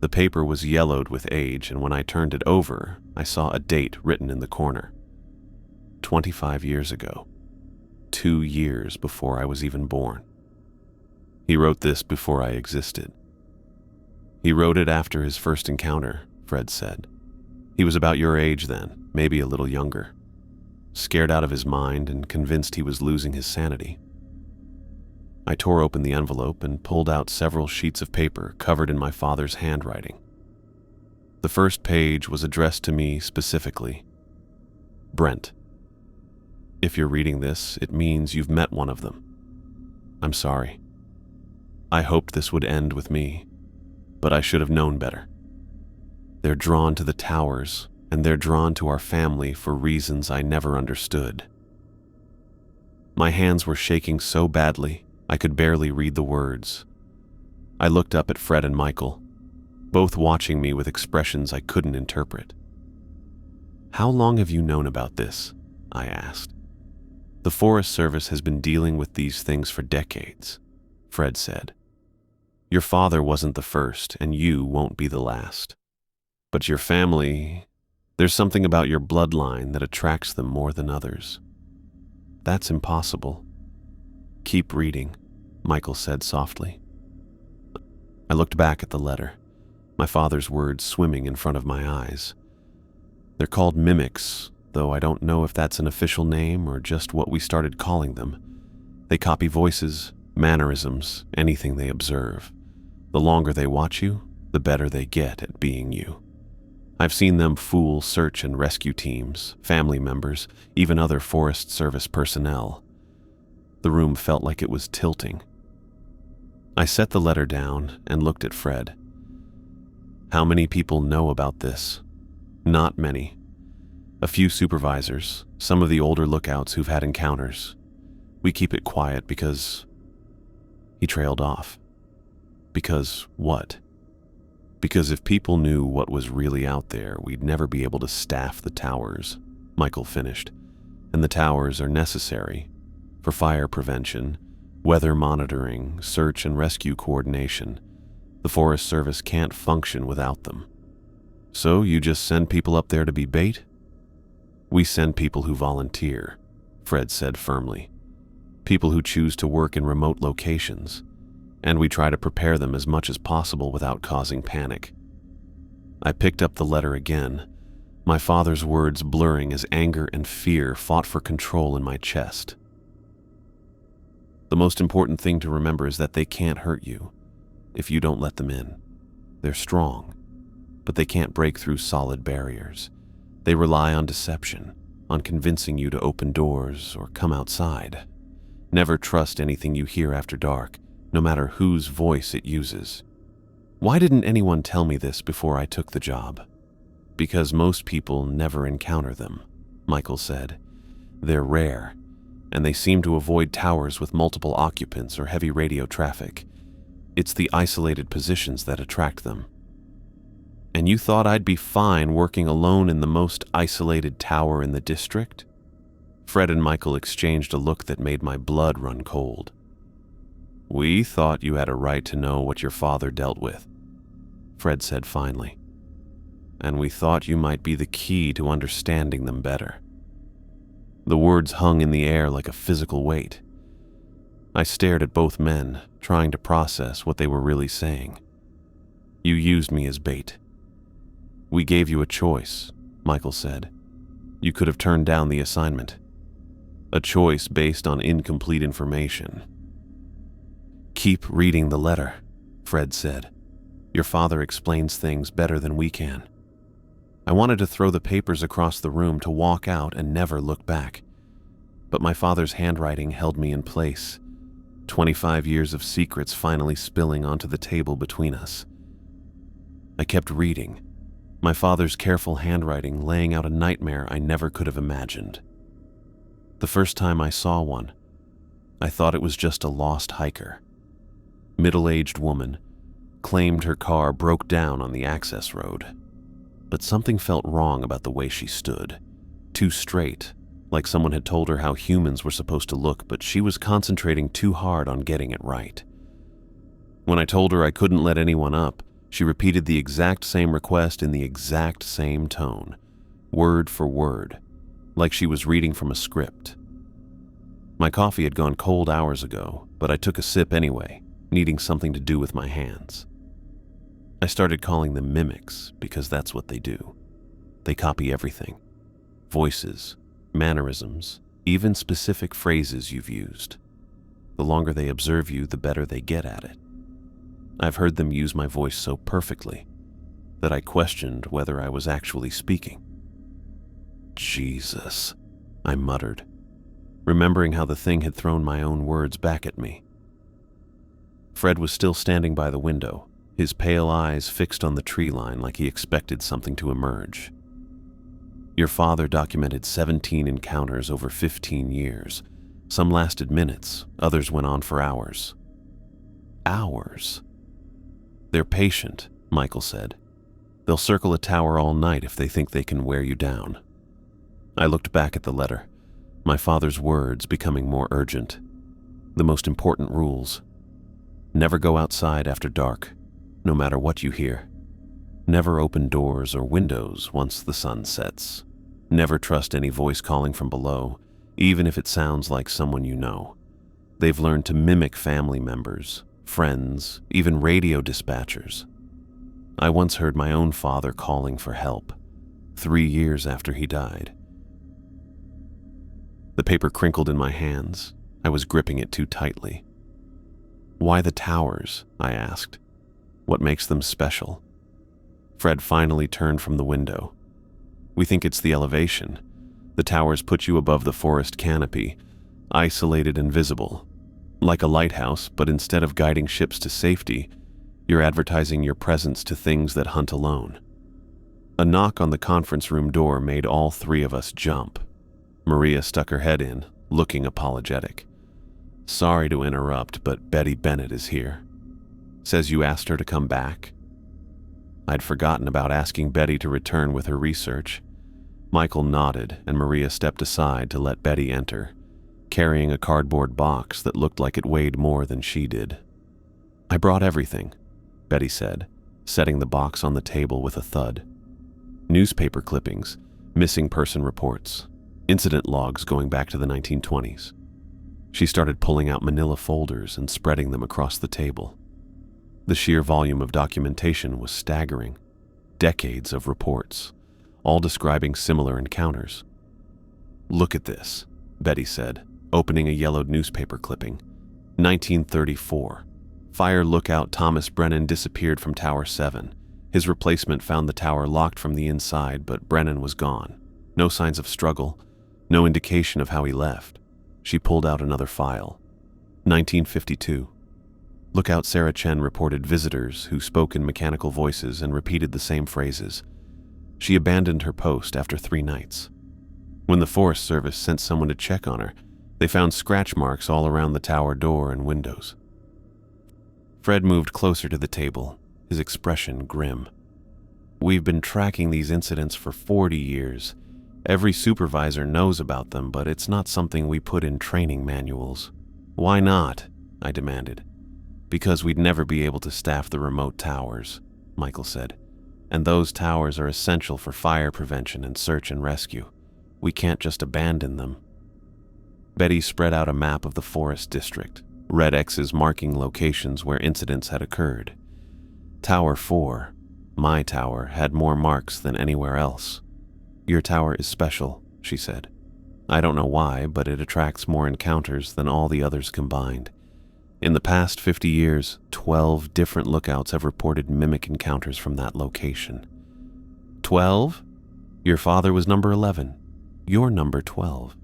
The paper was yellowed with age, and when I turned it over, I saw a date written in the corner. 25 years ago. 2 years before I was even born. "He wrote this before I existed." "He wrote it after his first encounter," Fred said. "He was about your age then, maybe a little younger. Scared out of his mind and convinced he was losing his sanity." I tore open the envelope and pulled out several sheets of paper covered in my father's handwriting. The first page was addressed to me specifically. "Brent, if you're reading this, it means you've met one of them. I'm sorry. I hoped this would end with me, but I should have known better. They're drawn to the towers, and they're drawn to our family for reasons I never understood." My hands were shaking so badly, I could barely read the words. I looked up at Fred and Michael, both watching me with expressions I couldn't interpret. "How long have you known about this?" I asked. "The Forest Service has been dealing with these things for decades," Fred said. Your father wasn't the first, and you won't be the last. But your family, there's something about your bloodline that attracts them more than others. That's impossible. Keep reading, Michael said softly. I looked back at the letter, my father's words swimming in front of my eyes. They're called mimics, though I don't know if that's an official name or just what we started calling them. They copy voices, mannerisms, anything they observe. The longer they watch you, the better they get at being you. I've seen them fool search and rescue teams, family members, even other Forest Service personnel. The room felt like it was tilting. I set the letter down and looked at Fred. How many people know about this? Not many. A few supervisors, some of the older lookouts who've had encounters. We keep it quiet because... He trailed off. Because what? Because if people knew what was really out there, we'd never be able to staff the towers, Michael finished. And the towers are necessary for fire prevention, weather monitoring, search and rescue coordination. The Forest Service can't function without them. So you just send people up there to be bait? We send people who volunteer, Fred said firmly. People who choose to work in remote locations. And we try to prepare them as much as possible without causing panic. I picked up the letter again, my father's words blurring as anger and fear fought for control in my chest. The most important thing to remember is that they can't hurt you if you don't let them in. They're strong, but they can't break through solid barriers. They rely on deception, on convincing you to open doors or come outside. Never trust anything you hear after dark, no matter whose voice it uses. Why didn't anyone tell me this before I took the job? Because most people never encounter them, Michael said. They're rare, and they seem to avoid towers with multiple occupants or heavy radio traffic. It's the isolated positions that attract them. And you thought I'd be fine working alone in the most isolated tower in the district? Fred and Michael exchanged a look that made my blood run cold. We thought you had a right to know what your father dealt with, Fred said finally. And we thought you might be the key to understanding them better. The words hung in the air like a physical weight. I stared at both men, trying to process what they were really saying. You used me as bait. We gave you a choice, Michael said. You could have turned down the assignment. A choice based on incomplete information. Keep reading the letter, Fred said. Your father explains things better than we can. I wanted to throw the papers across the room to walk out and never look back. But my father's handwriting held me in place, 25 years of secrets finally spilling onto the table between us. I kept reading, my father's careful handwriting laying out a nightmare I never could have imagined. The first time I saw one, I thought it was just a lost hiker. Middle-aged woman, claimed her car broke down on the access road. But something felt wrong about the way she stood. Too straight, like someone had told her how humans were supposed to look, but she was concentrating too hard on getting it right. When I told her I couldn't let anyone up, she repeated the exact same request in the exact same tone, word for word, like she was reading from a script. My coffee had gone cold hours ago, but I took a sip anyway, needing something to do with my hands. I started calling them mimics because that's what they do. They copy everything. Voices, mannerisms, even specific phrases you've used. The longer they observe you, the better they get at it. I've heard them use my voice so perfectly that I questioned whether I was actually speaking. Jesus, I muttered, remembering how the thing had thrown my own words back at me. Fred was still standing by the window, his pale eyes fixed on the tree line like he expected something to emerge. Your father documented 17 encounters over 15 years. Some lasted minutes, others went on for hours. Hours? They're patient, Michael said. They'll circle a tower all night if they think they can wear you down. I looked back at the letter, my father's words becoming more urgent. The most important rules. Never go outside after dark, no matter what you hear. Never open doors or windows once the sun sets. Never trust any voice calling from below, even if it sounds like someone you know. They've learned to mimic family members, friends, even radio dispatchers. I once heard my own father calling for help, 3 years after he died. The paper crinkled in my hands. I was gripping it too tightly. "Why the towers?" I asked. "What makes them special?" Fred finally turned from the window. "We think it's the elevation. The towers put you above the forest canopy, isolated and visible. Like a lighthouse, but instead of guiding ships to safety, you're advertising your presence to things that hunt alone." A knock on the conference room door made all 3 of us jump. Maria stuck her head in, looking apologetic. "Sorry to interrupt, but Betty Bennett is here. Says you asked her to come back." I'd forgotten about asking Betty to return with her research. Michael nodded, and Maria stepped aside to let Betty enter, carrying a cardboard box that looked like it weighed more than she did. "I brought everything," Betty said, setting the box on the table with a thud. Newspaper clippings, missing person reports, incident logs going back to the 1920s. She started pulling out manila folders and spreading them across the table. The sheer volume of documentation was staggering. Decades of reports, all describing similar encounters. "Look at this," Betty said, opening a yellowed newspaper clipping. 1934. Fire lookout Thomas Brennan disappeared from Tower 7. His replacement found the tower locked from the inside, but Brennan was gone. No signs of struggle, no indication of how he left. She pulled out another file. 1952. Lookout Sarah Chen reported visitors who spoke in mechanical voices and repeated the same phrases. She abandoned her post after 3 nights. When the Forest Service sent someone to check on her, they found scratch marks all around the tower door and windows. Fred moved closer to the table, his expression grim. "We've been tracking these incidents for 40 years. Every supervisor knows about them, but it's not something we put in training manuals." "Why not?" I demanded. "Because we'd never be able to staff the remote towers," Michael said. "And those towers are essential for fire prevention and search and rescue. We can't just abandon them." Betty spread out a map of the forest district, red X's marking locations where incidents had occurred. Tower 4, my tower, had more marks than anywhere else. "Your tower is special," she said. "I don't know why, but it attracts more encounters than all the others combined. In the past 50 years, 12 different lookouts have reported mimic encounters from that location." 12? Your father was number 11. You're number 12.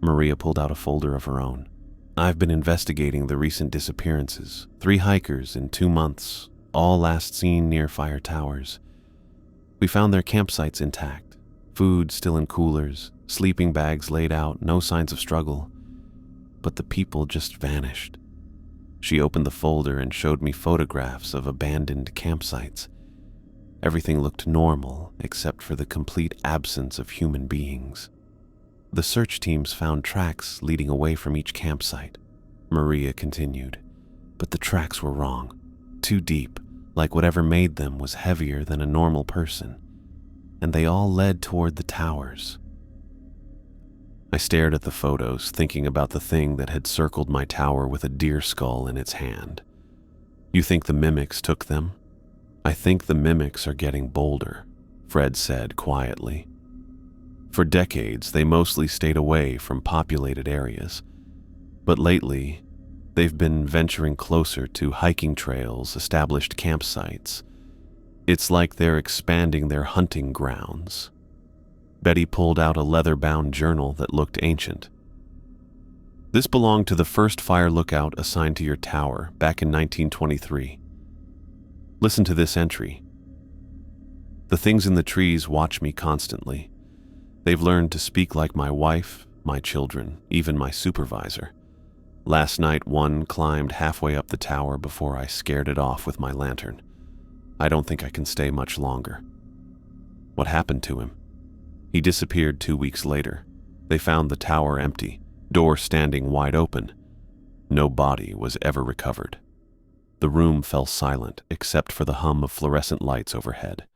Maria pulled out a folder of her own. "I've been investigating the recent disappearances. 3 hikers in 2 months, all last seen near fire towers. We found their campsites intact, food still in coolers, sleeping bags laid out, no signs of struggle. But the people just vanished." She opened the folder and showed me photographs of abandoned campsites. Everything looked normal except for the complete absence of human beings. "The search teams found tracks leading away from each campsite," Maria continued. "But the tracks were wrong. Too deep, like whatever made them was heavier than a normal person. And they all led toward the towers." I stared at the photos, thinking about the thing that had circled my tower with a deer skull in its hand. "You think the mimics took them?" "I think the mimics are getting bolder," Fred said quietly. "For decades, they mostly stayed away from populated areas. But lately, they've been venturing closer to hiking trails, established campsites. It's like they're expanding their hunting grounds." Betty pulled out a leather-bound journal that looked ancient. "This belonged to the first fire lookout assigned to your tower back in 1923. Listen to this entry. The things in the trees watch me constantly. They've learned to speak like my wife, my children, even my supervisor. Last night, one climbed halfway up the tower before I scared it off with my lantern. I don't think I can stay much longer." "What happened to him?" "He disappeared 2 weeks later. They found the tower empty, door standing wide open. No body was ever recovered." The room fell silent, except for the hum of fluorescent lights overhead.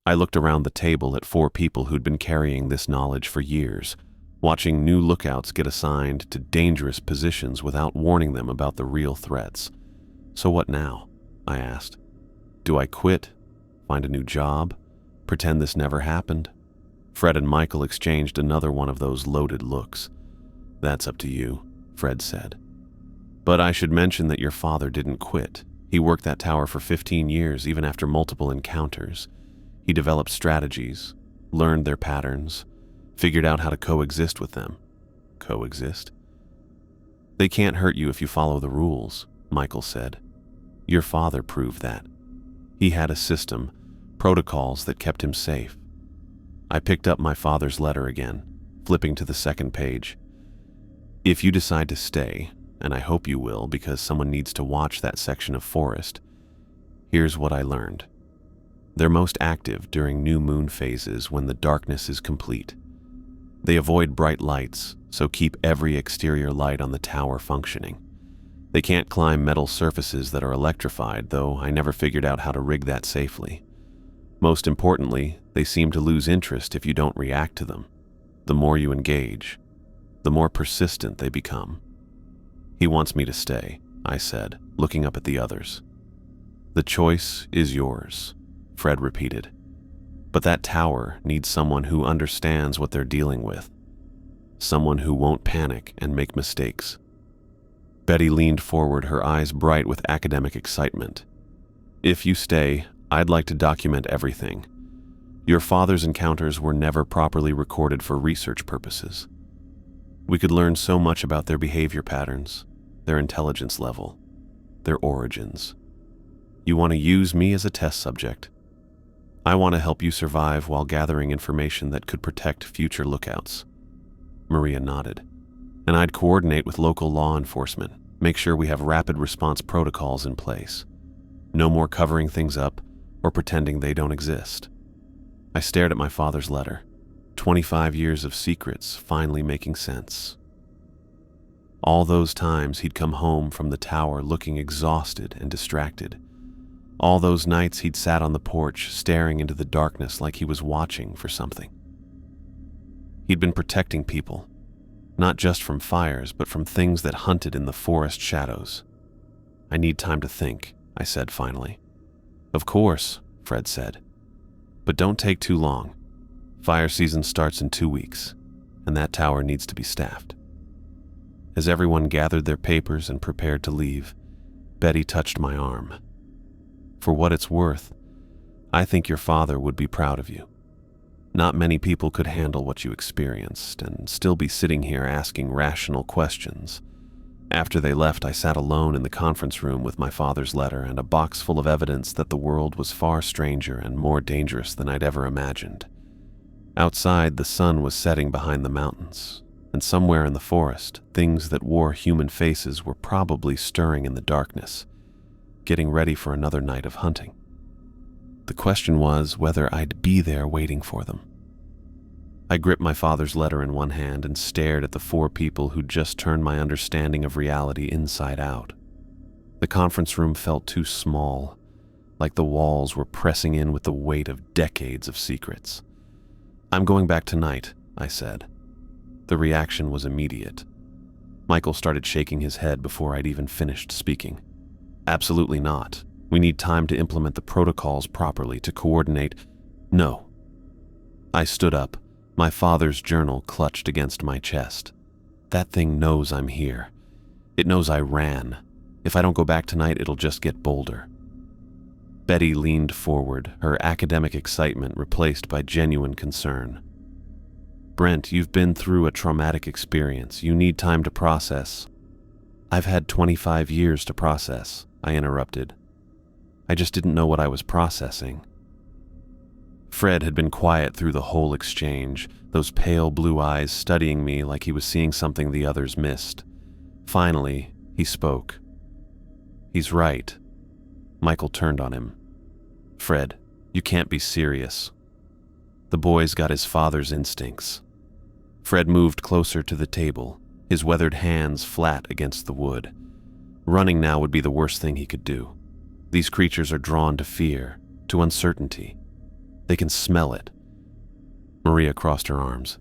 I looked around the table at 4 people who'd been carrying this knowledge for years, watching new lookouts get assigned to dangerous positions without warning them about the real threats. So what now? I asked. Do I quit? Find a new job? Pretend this never happened? Fred and Michael exchanged another one of those loaded looks. That's up to you, Fred said. But I should mention that your father didn't quit. He worked that tower for 15 years, even after multiple encounters. He developed strategies, learned their patterns, figured out how to coexist with them. Coexist? They can't hurt you if you follow the rules, Michael said. Your father proved that. He had a system, protocols that kept him safe. I picked up my father's letter again, flipping to the second page. If you decide to stay, and I hope you will because someone needs to watch that section of forest, here's what I learned. They're most active during new moon phases when the darkness is complete. They avoid bright lights, so keep every exterior light on the tower functioning. They can't climb metal surfaces that are electrified, though I never figured out how to rig that safely. Most importantly, they seem to lose interest if you don't react to them. The more you engage, the more persistent they become. He wants me to stay, I said, looking up at the others. The choice is yours, Fred repeated. But that tower needs someone who understands what they're dealing with. Someone who won't panic and make mistakes. Betty leaned forward, her eyes bright with academic excitement. If you stay, I'd like to document everything. Your father's encounters were never properly recorded for research purposes. We could learn so much about their behavior patterns, their intelligence level, their origins. You want to use me as a test subject. I want to help you survive while gathering information that could protect future lookouts. Maria nodded. And I'd coordinate with local law enforcement, make sure we have rapid response protocols in place. No more covering things up or pretending they don't exist. I stared at my father's letter. 25 years of secrets finally making sense. All those times he'd come home from the tower looking exhausted and distracted. All those nights he'd sat on the porch staring into the darkness like he was watching for something. He'd been protecting people, not just from fires, but from things that hunted in the forest shadows. I need time to think, I said finally. Of course, Fred said. But don't take too long. Fire season starts in 2 weeks, and that tower needs to be staffed. As everyone gathered their papers and prepared to leave, Betty touched my arm. For what it's worth, I think your father would be proud of you. Not many people could handle what you experienced and still be sitting here asking rational questions. After they left, I sat alone in the conference room with my father's letter and a box full of evidence that the world was far stranger and more dangerous than I'd ever imagined. Outside, the sun was setting behind the mountains, and somewhere in the forest, things that wore human faces were probably stirring in the darkness, getting ready for another night of hunting. The question was whether I'd be there waiting for them. I gripped my father's letter in one hand and stared at the 4 people who'd just turned my understanding of reality inside out. The conference room felt too small, like the walls were pressing in with the weight of decades of secrets. I'm going back tonight, I said. The reaction was immediate. Michael started shaking his head before I'd even finished speaking. Absolutely not. We need time to implement the protocols properly, to coordinate. No. I stood up, my father's journal clutched against my chest. That thing knows I'm here. It knows I ran. If I don't go back tonight, it'll just get bolder. Betty leaned forward, her academic excitement replaced by genuine concern. Brent, you've been through a traumatic experience. You need time to process. I've had 25 years to process, I interrupted. I just didn't know what I was processing. Fred had been quiet through the whole exchange, those pale blue eyes studying me like he was seeing something the others missed. Finally, he spoke. He's right. Michael turned on him. Fred, you can't be serious. The boy's got his father's instincts. Fred moved closer to the table, his weathered hands flat against the wood. Running now would be the worst thing he could do. These creatures are drawn to fear, to uncertainty. They can smell it. Maria crossed her arms.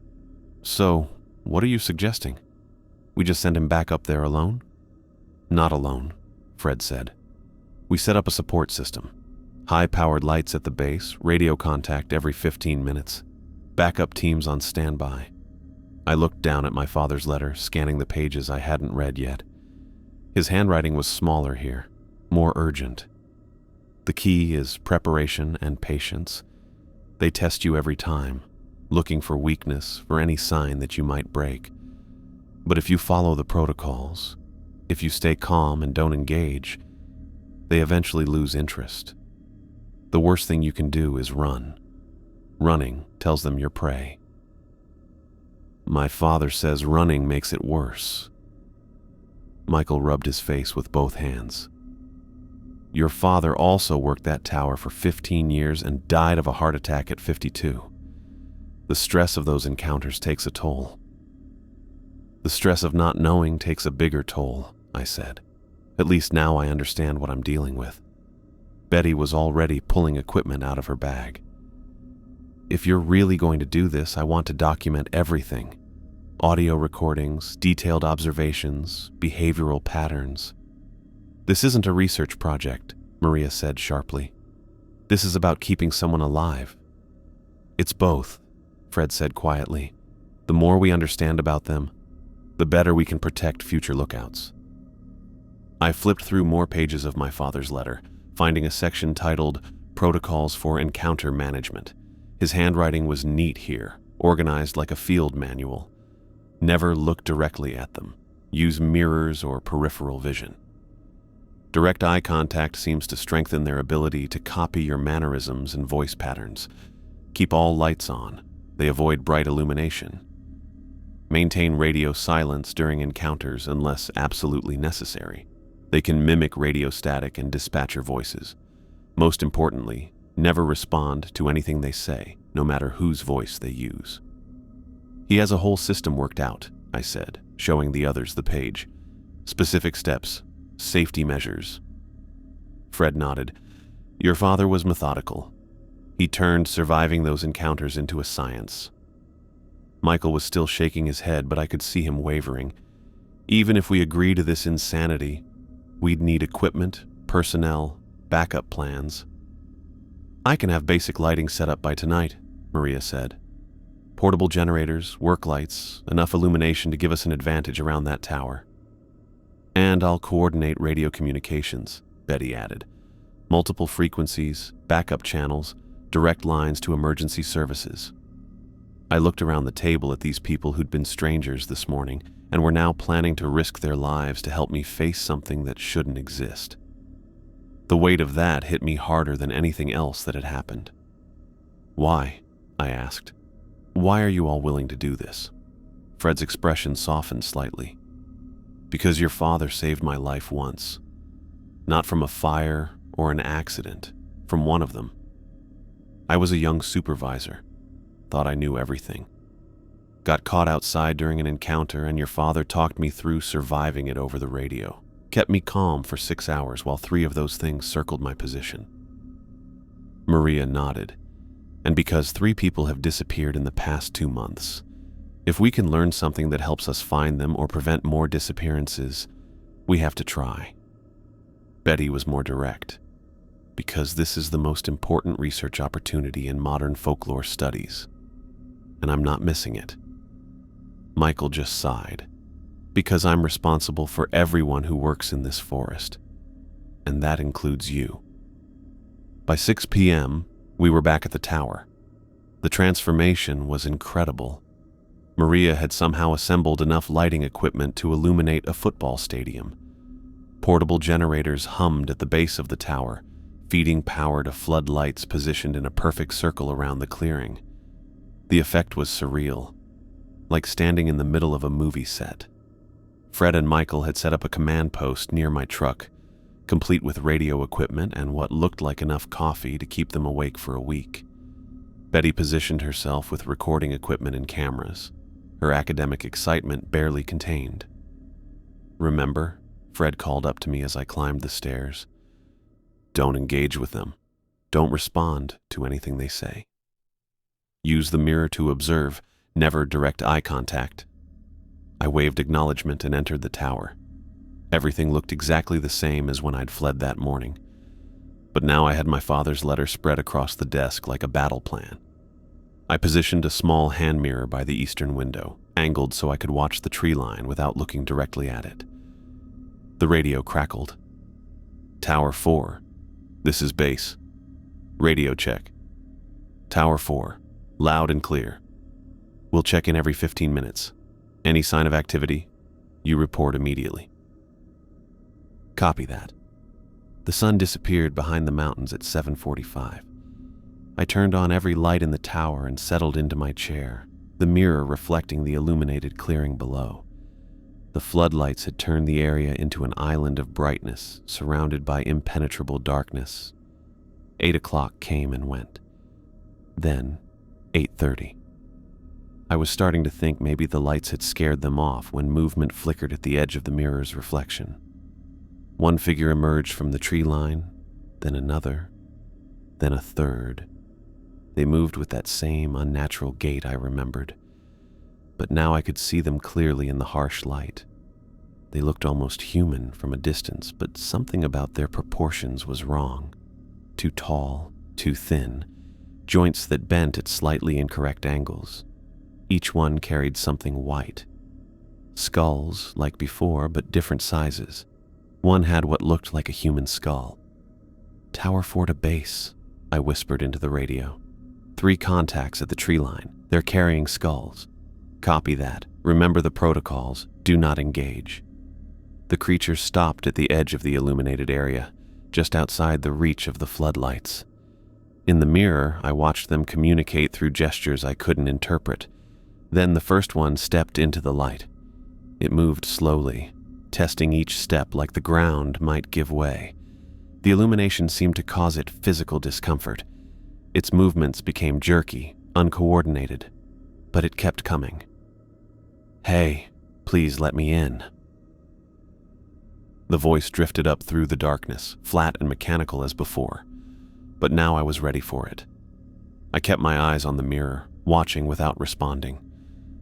So, what are you suggesting? We just send him back up there alone? Not alone, Fred said. We set up a support system. High-powered lights at the base, radio contact every 15 minutes. Backup teams on standby. I looked down at my father's letter, scanning the pages I hadn't read yet. His handwriting was smaller here, more urgent. The key is preparation and patience. They test you every time, looking for weakness, for any sign that you might break. But if you follow the protocols, if you stay calm and don't engage, they eventually lose interest. The worst thing you can do is run. Running tells them you're prey. My father says running makes it worse. Michael rubbed his face with both hands. Your father also worked that tower for 15 years and died of a heart attack at 52. The stress of those encounters takes a toll. The stress of not knowing takes a bigger toll, I said. At least now I understand what I'm dealing with. Betty was already pulling equipment out of her bag. If you're really going to do this, I want to document everything. Audio recordings, detailed observations, behavioral patterns. This isn't a research project, Maria said sharply. This is about keeping someone alive. It's both, Fred said quietly. The more we understand about them, the better we can protect future lookouts. I flipped through more pages of my father's letter, finding a section titled Protocols for Encounter Management. His handwriting was neat here, organized like a field manual. Never look directly at them. Use mirrors or peripheral vision. Direct eye contact seems to strengthen their ability to copy your mannerisms and voice patterns. Keep all lights on. They avoid bright illumination. Maintain radio silence during encounters unless absolutely necessary. They can mimic radio static and dispatcher voices. Most importantly, never respond to anything they say, no matter whose voice they use. He has a whole system worked out, I said, showing the others the page. Specific steps, safety measures. Fred nodded. Your father was methodical. He turned surviving those encounters into a science. Michael was still shaking his head, but I could see him wavering. Even if we agree to this insanity, we'd need equipment, personnel, backup plans. I can have basic lighting set up by tonight, Maria said. Portable generators, work lights, enough illumination to give us an advantage around that tower. And I'll coordinate radio communications, Betty added. Multiple frequencies, backup channels, direct lines to emergency services. I looked around the table at these people who'd been strangers this morning and were now planning to risk their lives to help me face something that shouldn't exist. The weight of that hit me harder than anything else that had happened. Why? I asked. Why are you all willing to do this? Fred's expression softened slightly. Because your father saved my life once. Not from a fire or an accident, from one of them. I was a young supervisor. Thought I knew everything. Got caught outside during an encounter, and your father talked me through surviving it over the radio. Kept me calm for 6 hours while 3 of those things circled my position. Maria nodded. And because 3 people have disappeared in the past 2 months, if we can learn something that helps us find them or prevent more disappearances, we have to try. Betty was more direct. Because this is the most important research opportunity in modern folklore studies. And I'm not missing it. Michael just sighed. Because I'm responsible for everyone who works in this forest. And that includes you. By 6 p.m., we were back at the tower. The transformation was incredible. Maria had somehow assembled enough lighting equipment to illuminate a football stadium. Portable generators hummed at the base of the tower, feeding power to floodlights positioned in a perfect circle around the clearing. The effect was surreal, like standing in the middle of a movie set. Fred and Michael had set up a command post near my truck, complete with radio equipment and what looked like enough coffee to keep them awake for a week. Betty positioned herself with recording equipment and cameras, her academic excitement barely contained. Remember? Fred called up to me as I climbed the stairs. Don't engage with them. Don't respond to anything they say. Use the mirror to observe, never direct eye contact. I waved acknowledgement and entered the tower. Everything looked exactly the same as when I'd fled that morning. But now I had my father's letter spread across the desk like a battle plan. I positioned a small hand mirror by the eastern window, angled so I could watch the tree line without looking directly at it. The radio crackled. Tower 4. This is base. Radio check. Tower 4. Loud and clear. We'll check in every 15 minutes. Any sign of activity, you report immediately. Copy that. The sun disappeared behind the mountains at 7:45. I turned on every light in the tower and settled into my chair, the mirror reflecting the illuminated clearing below. The floodlights had turned the area into an island of brightness, surrounded by impenetrable darkness. 8 o'clock came and went. Then, 8:30. I was starting to think maybe the lights had scared them off when movement flickered at the edge of the mirror's reflection. One figure emerged from the tree line, then another, then a third. They moved with that same unnatural gait I remembered, but now I could see them clearly in the harsh light. They looked almost human from a distance, but something about their proportions was wrong. Too tall, too thin, joints that bent at slightly incorrect angles. Each one carried something white. Skulls, like before, but different sizes. One had what looked like a human skull. Tower 4 to base, I whispered into the radio. 3 contacts at the tree line. They're carrying skulls. Copy that. Remember the protocols. Do not engage. The creatures stopped at the edge of the illuminated area, just outside the reach of the floodlights. In the mirror, I watched them communicate through gestures I couldn't interpret. Then the first one stepped into the light. It moved slowly, testing each step like the ground might give way. The illumination seemed to cause it physical discomfort. Its movements became jerky, uncoordinated, but it kept coming. Hey, please let me in. The voice drifted up through the darkness, flat and mechanical as before, but now I was ready for it. I kept my eyes on the mirror, watching without responding.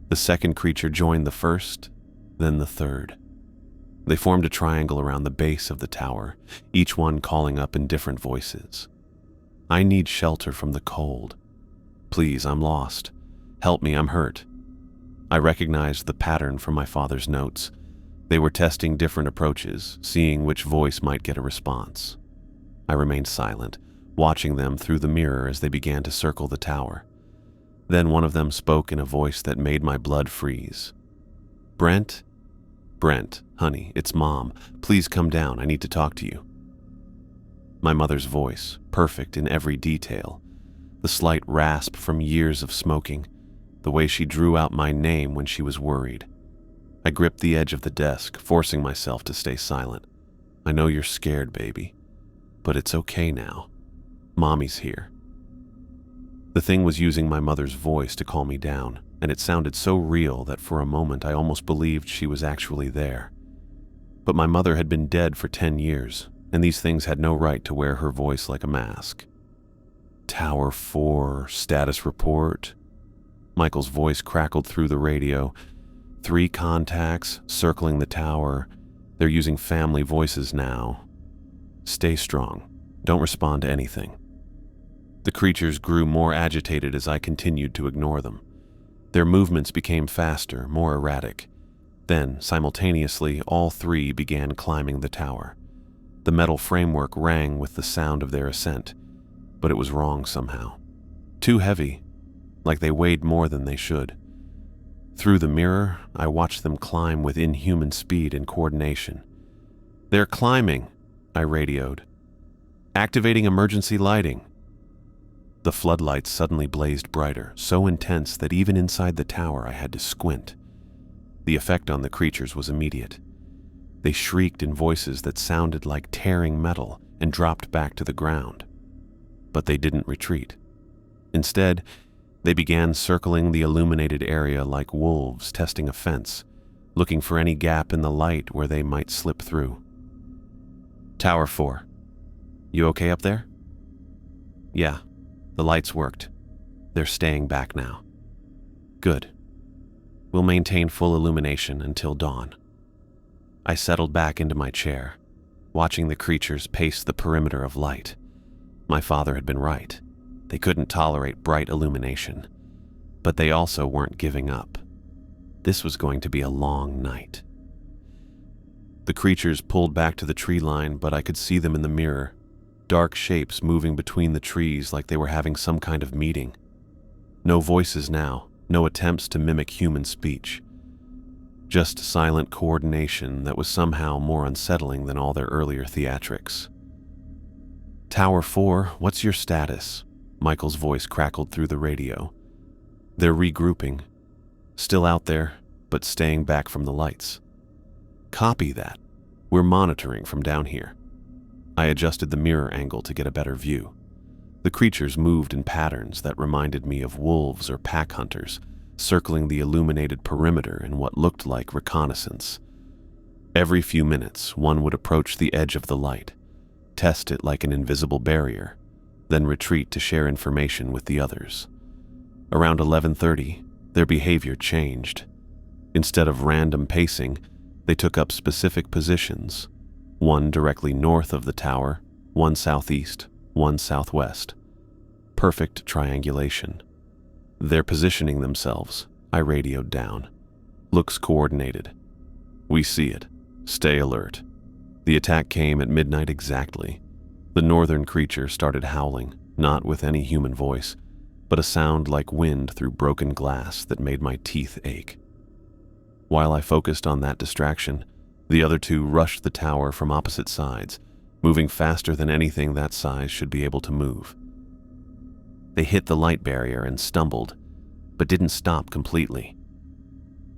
The second creature joined the first, then the third. They formed a triangle around the base of the tower, each one calling up in different voices. I need shelter from the cold. Please, I'm lost. Help me, I'm hurt. I recognized the pattern from my father's notes. They were testing different approaches, seeing which voice might get a response. I remained silent, watching them through the mirror as they began to circle the tower. Then one of them spoke in a voice that made my blood freeze. Brent? Brent, honey, it's Mom. Please come down, I need to talk to you. My mother's voice, perfect in every detail. The slight rasp from years of smoking, the way she drew out my name when she was worried. I gripped the edge of the desk, forcing myself to stay silent. I know you're scared, baby, but it's okay now. Mommy's here. The thing was using my mother's voice to calm me down, and it sounded so real that for a moment I almost believed she was actually there. But my mother had been dead for 10 years, and these things had no right to wear her voice like a mask. Tower 4, status report. Michael's voice crackled through the radio. 3 contacts circling the tower. They're using family voices now. Stay strong. Don't respond to anything. The creatures grew more agitated as I continued to ignore them. Their movements became faster, more erratic. Then, simultaneously, all 3 began climbing the tower. The metal framework rang with the sound of their ascent, but it was wrong somehow. Too heavy, like they weighed more than they should. Through the mirror, I watched them climb with inhuman speed and coordination. They're climbing, I radioed. Activating emergency lighting. The floodlights suddenly blazed brighter, so intense that even inside the tower I had to squint. The effect on the creatures was immediate. They shrieked in voices that sounded like tearing metal and dropped back to the ground. But they didn't retreat. Instead, they began circling the illuminated area like wolves testing a fence, looking for any gap in the light where they might slip through. Tower 4. You okay up there? Yeah, the lights worked. They're staying back now. Good. We'll maintain full illumination until dawn. I settled back into my chair, watching the creatures pace the perimeter of light. My father had been right. They couldn't tolerate bright illumination, but they also weren't giving up. This was going to be a long night. The creatures pulled back to the tree line, but I could see them in the mirror, dark shapes moving between the trees like they were having some kind of meeting. No voices now, no attempts to mimic human speech. Just silent coordination that was somehow more unsettling than all their earlier theatrics. Tower 4, what's your status? Michael's voice crackled through the radio. They're regrouping. Still out there, but staying back from the lights. Copy that. We're monitoring from down here. I adjusted the mirror angle to get a better view. The creatures moved in patterns that reminded me of wolves or pack hunters, circling the illuminated perimeter in what looked like reconnaissance. Every few minutes, one would approach the edge of the light, test it like an invisible barrier, then retreat to share information with the others. Around 11:30, their behavior changed. Instead of random pacing, they took up specific positions, one directly north of the tower, one southeast, one southwest. Perfect triangulation. They're positioning themselves, I radioed down. Looks coordinated. We see it. Stay alert. The attack came at midnight exactly. The northern creature started howling, not with any human voice, but a sound like wind through broken glass that made my teeth ache. While I focused on that distraction, the other two rushed the tower from opposite sides, moving faster than anything that size should be able to move. They hit the light barrier and stumbled, but didn't stop completely.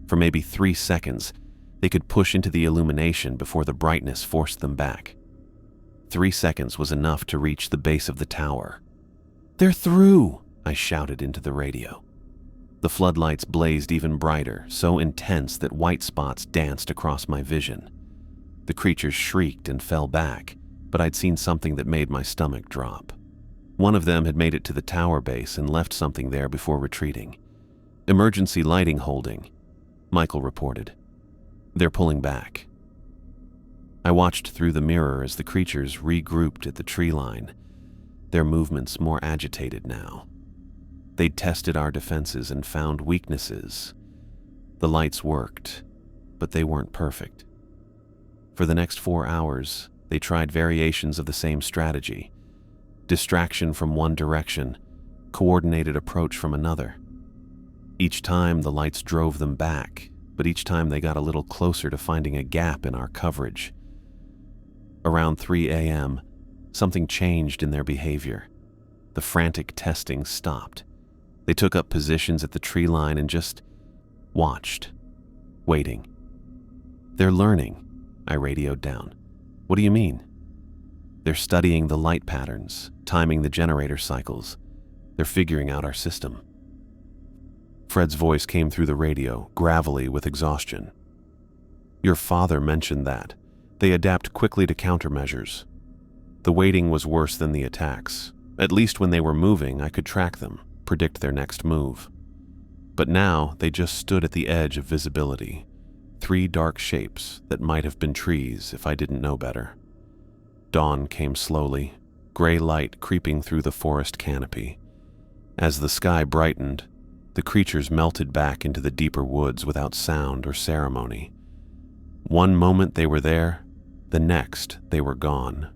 For maybe 3 seconds, they could push into the illumination before the brightness forced them back. 3 seconds was enough to reach the base of the tower. "They're through!" I shouted into the radio. The floodlights blazed even brighter, so intense that white spots danced across my vision. The creatures shrieked and fell back, but I'd seen something that made my stomach drop. One of them had made it to the tower base and left something there before retreating. "Emergency lighting holding," Michael reported. "They're pulling back." I watched through the mirror as the creatures regrouped at the tree line, their movements more agitated now. They'd tested our defenses and found weaknesses. The lights worked, but they weren't perfect. For the next 4 hours, they tried variations of the same strategy. Distraction from one direction, coordinated approach from another. Each time the lights drove them back, but each time they got a little closer to finding a gap in our coverage. Around 3 a.m., something changed in their behavior. The frantic testing stopped. They took up positions at the tree line and just watched, waiting. "They're learning," I radioed down. "What do you mean?" "They're studying the light patterns, timing the generator cycles. They're figuring out our system." Fred's voice came through the radio, gravelly with exhaustion. "Your father mentioned that. They adapt quickly to countermeasures. The waiting was worse than the attacks. At least when they were moving, I could track them, predict their next move. But now they just stood at the edge of visibility, 3 dark shapes that might have been trees if I didn't know better. Dawn came slowly, gray light creeping through the forest canopy. As the sky brightened, the creatures melted back into the deeper woods without sound or ceremony. One moment they were there, the next they were gone.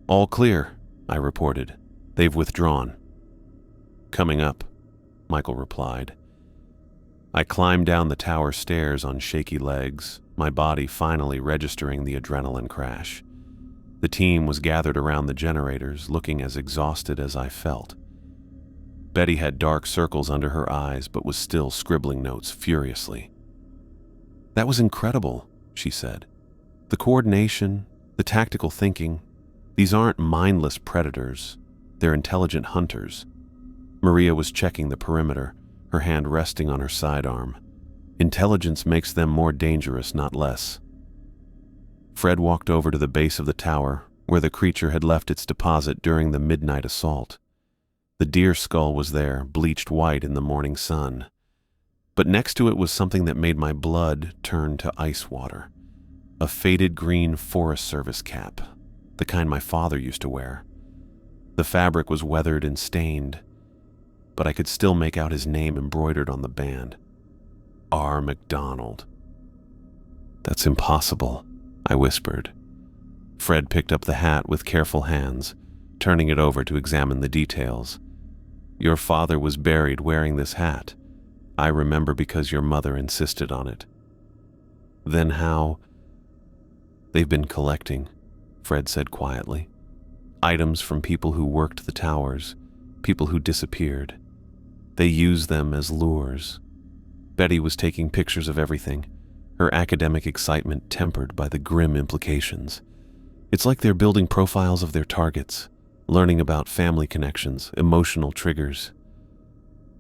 "All clear," I reported. "They've withdrawn." "Coming up," Michael replied. I climbed down the tower stairs on shaky legs, my body finally registering the adrenaline crash. The team was gathered around the generators, looking as exhausted as I felt. Betty had dark circles under her eyes, but was still scribbling notes furiously. "That was incredible," she said. "The coordination, the tactical thinking. These aren't mindless predators. They're intelligent hunters." Maria was checking the perimeter, her hand resting on her sidearm. "Intelligence makes them more dangerous, not less." Fred walked over to the base of the tower, where the creature had left its deposit during the midnight assault. The deer skull was there, bleached white in the morning sun. But next to it was something that made my blood turn to ice water. A faded green Forest Service cap, the kind my father used to wear. The fabric was weathered and stained, but I could still make out his name embroidered on the band. R. McDonald. "That's impossible," I whispered. Fred picked up the hat with careful hands, turning it over to examine the details. "Your father was buried wearing this hat. I remember because your mother insisted on it." "Then how—" "They've been collecting," Fred said quietly. "Items from people who worked the towers, people who disappeared. They use them as lures." Betty was taking pictures of everything, her academic excitement tempered by the grim implications. "It's like they're building profiles of their targets, learning about family connections, emotional triggers."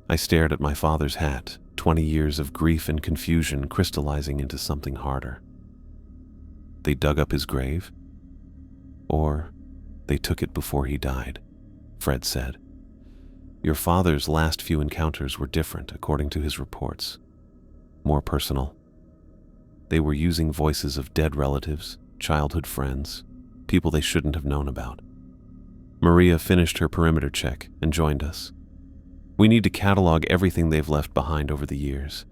I stared at my father's hat, 20 years of grief and confusion crystallizing into something harder. "They dug up his grave? Or they took it before he died," Fred said. "Your father's last few encounters were different, according to his reports. More personal. They were using voices of dead relatives, childhood friends, people they shouldn't have known about." Maria finished her perimeter check and joined us. "We need to catalog everything they've left behind over the years.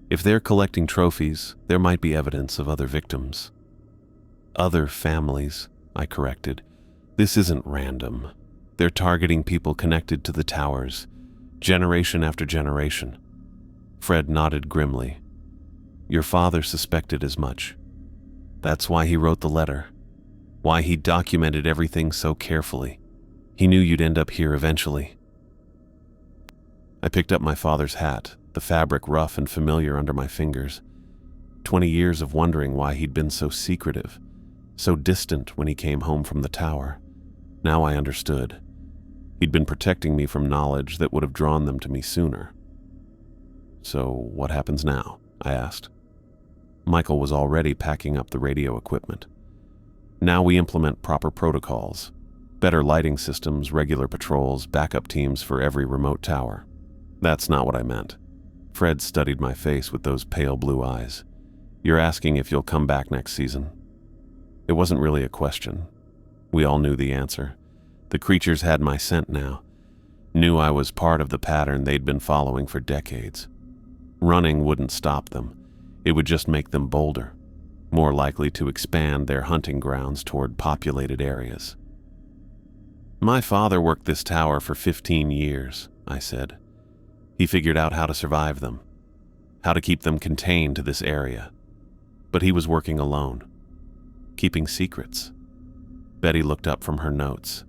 If they're collecting trophies, there might be evidence of other victims." "Other families," I corrected. "This isn't random. They're targeting people connected to the towers, generation after generation." Fred nodded grimly. "Your father suspected as much. That's why he wrote the letter. Why he documented everything so carefully. He knew you'd end up here eventually." I picked up my father's hat, the fabric rough and familiar under my fingers. 20 years of wondering why he'd been so secretive, so distant when he came home from the tower. Now I understood. He'd been protecting me from knowledge that would have drawn them to me sooner. "So what happens now?" I asked. Michael was already packing up the radio equipment. "Now we implement proper protocols. Better lighting systems, regular patrols, backup teams for every remote tower." "That's not what I meant." Fred studied my face with those pale blue eyes. "You're asking if you'll come back next season." It wasn't really a question. We all knew the answer. The creatures had my scent now. Knew I was part of the pattern they'd been following for decades. Running wouldn't stop them. It would just make them bolder, more likely to expand their hunting grounds toward populated areas. "My father worked this tower for 15 years, I said. "He figured out how to survive them, how to keep them contained to this area. But he was working alone, keeping secrets." Betty looked up from her notes.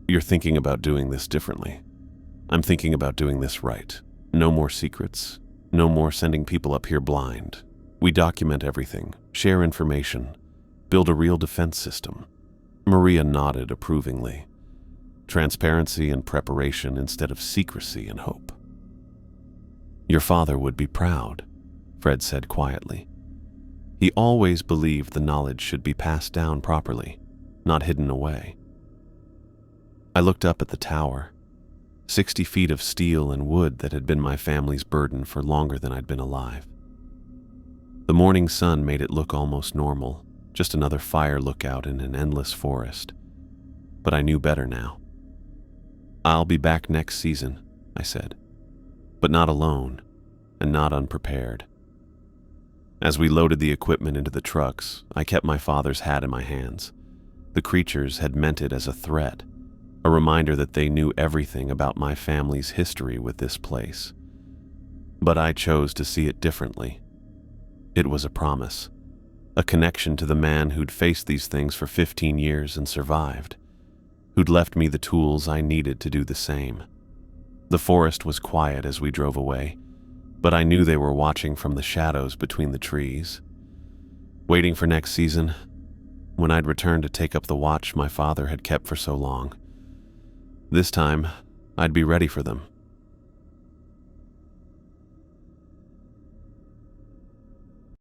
"You're thinking about doing this differently. I'm thinking about doing this right. No more secrets. No more sending people up here blind. We document everything, share information, build a real defense system." Maria nodded approvingly. Transparency and preparation instead of secrecy and hope. "Your father would be proud," Fred said quietly. "He always believed the knowledge should be passed down properly, not hidden away." I looked up at the tower. 60 feet of steel and wood that had been my family's burden for longer than I'd been alive. The morning sun made it look almost normal, just another fire lookout in an endless forest. But I knew better now. "I'll be back next season," I said. "But not alone, and not unprepared." As we loaded the equipment into the trucks, I kept my father's hat in my hands. The creatures had meant it as a threat, a reminder that they knew everything about my family's history with this place. But I chose to see it differently. It was a promise, a connection to the man who'd faced these things for 15 years and survived, who'd left me the tools I needed to do the same. The forest was quiet as we drove away, but I knew they were watching from the shadows between the trees, waiting for next season, when I'd return to take up the watch my father had kept for so long. This time, I'd be ready for them.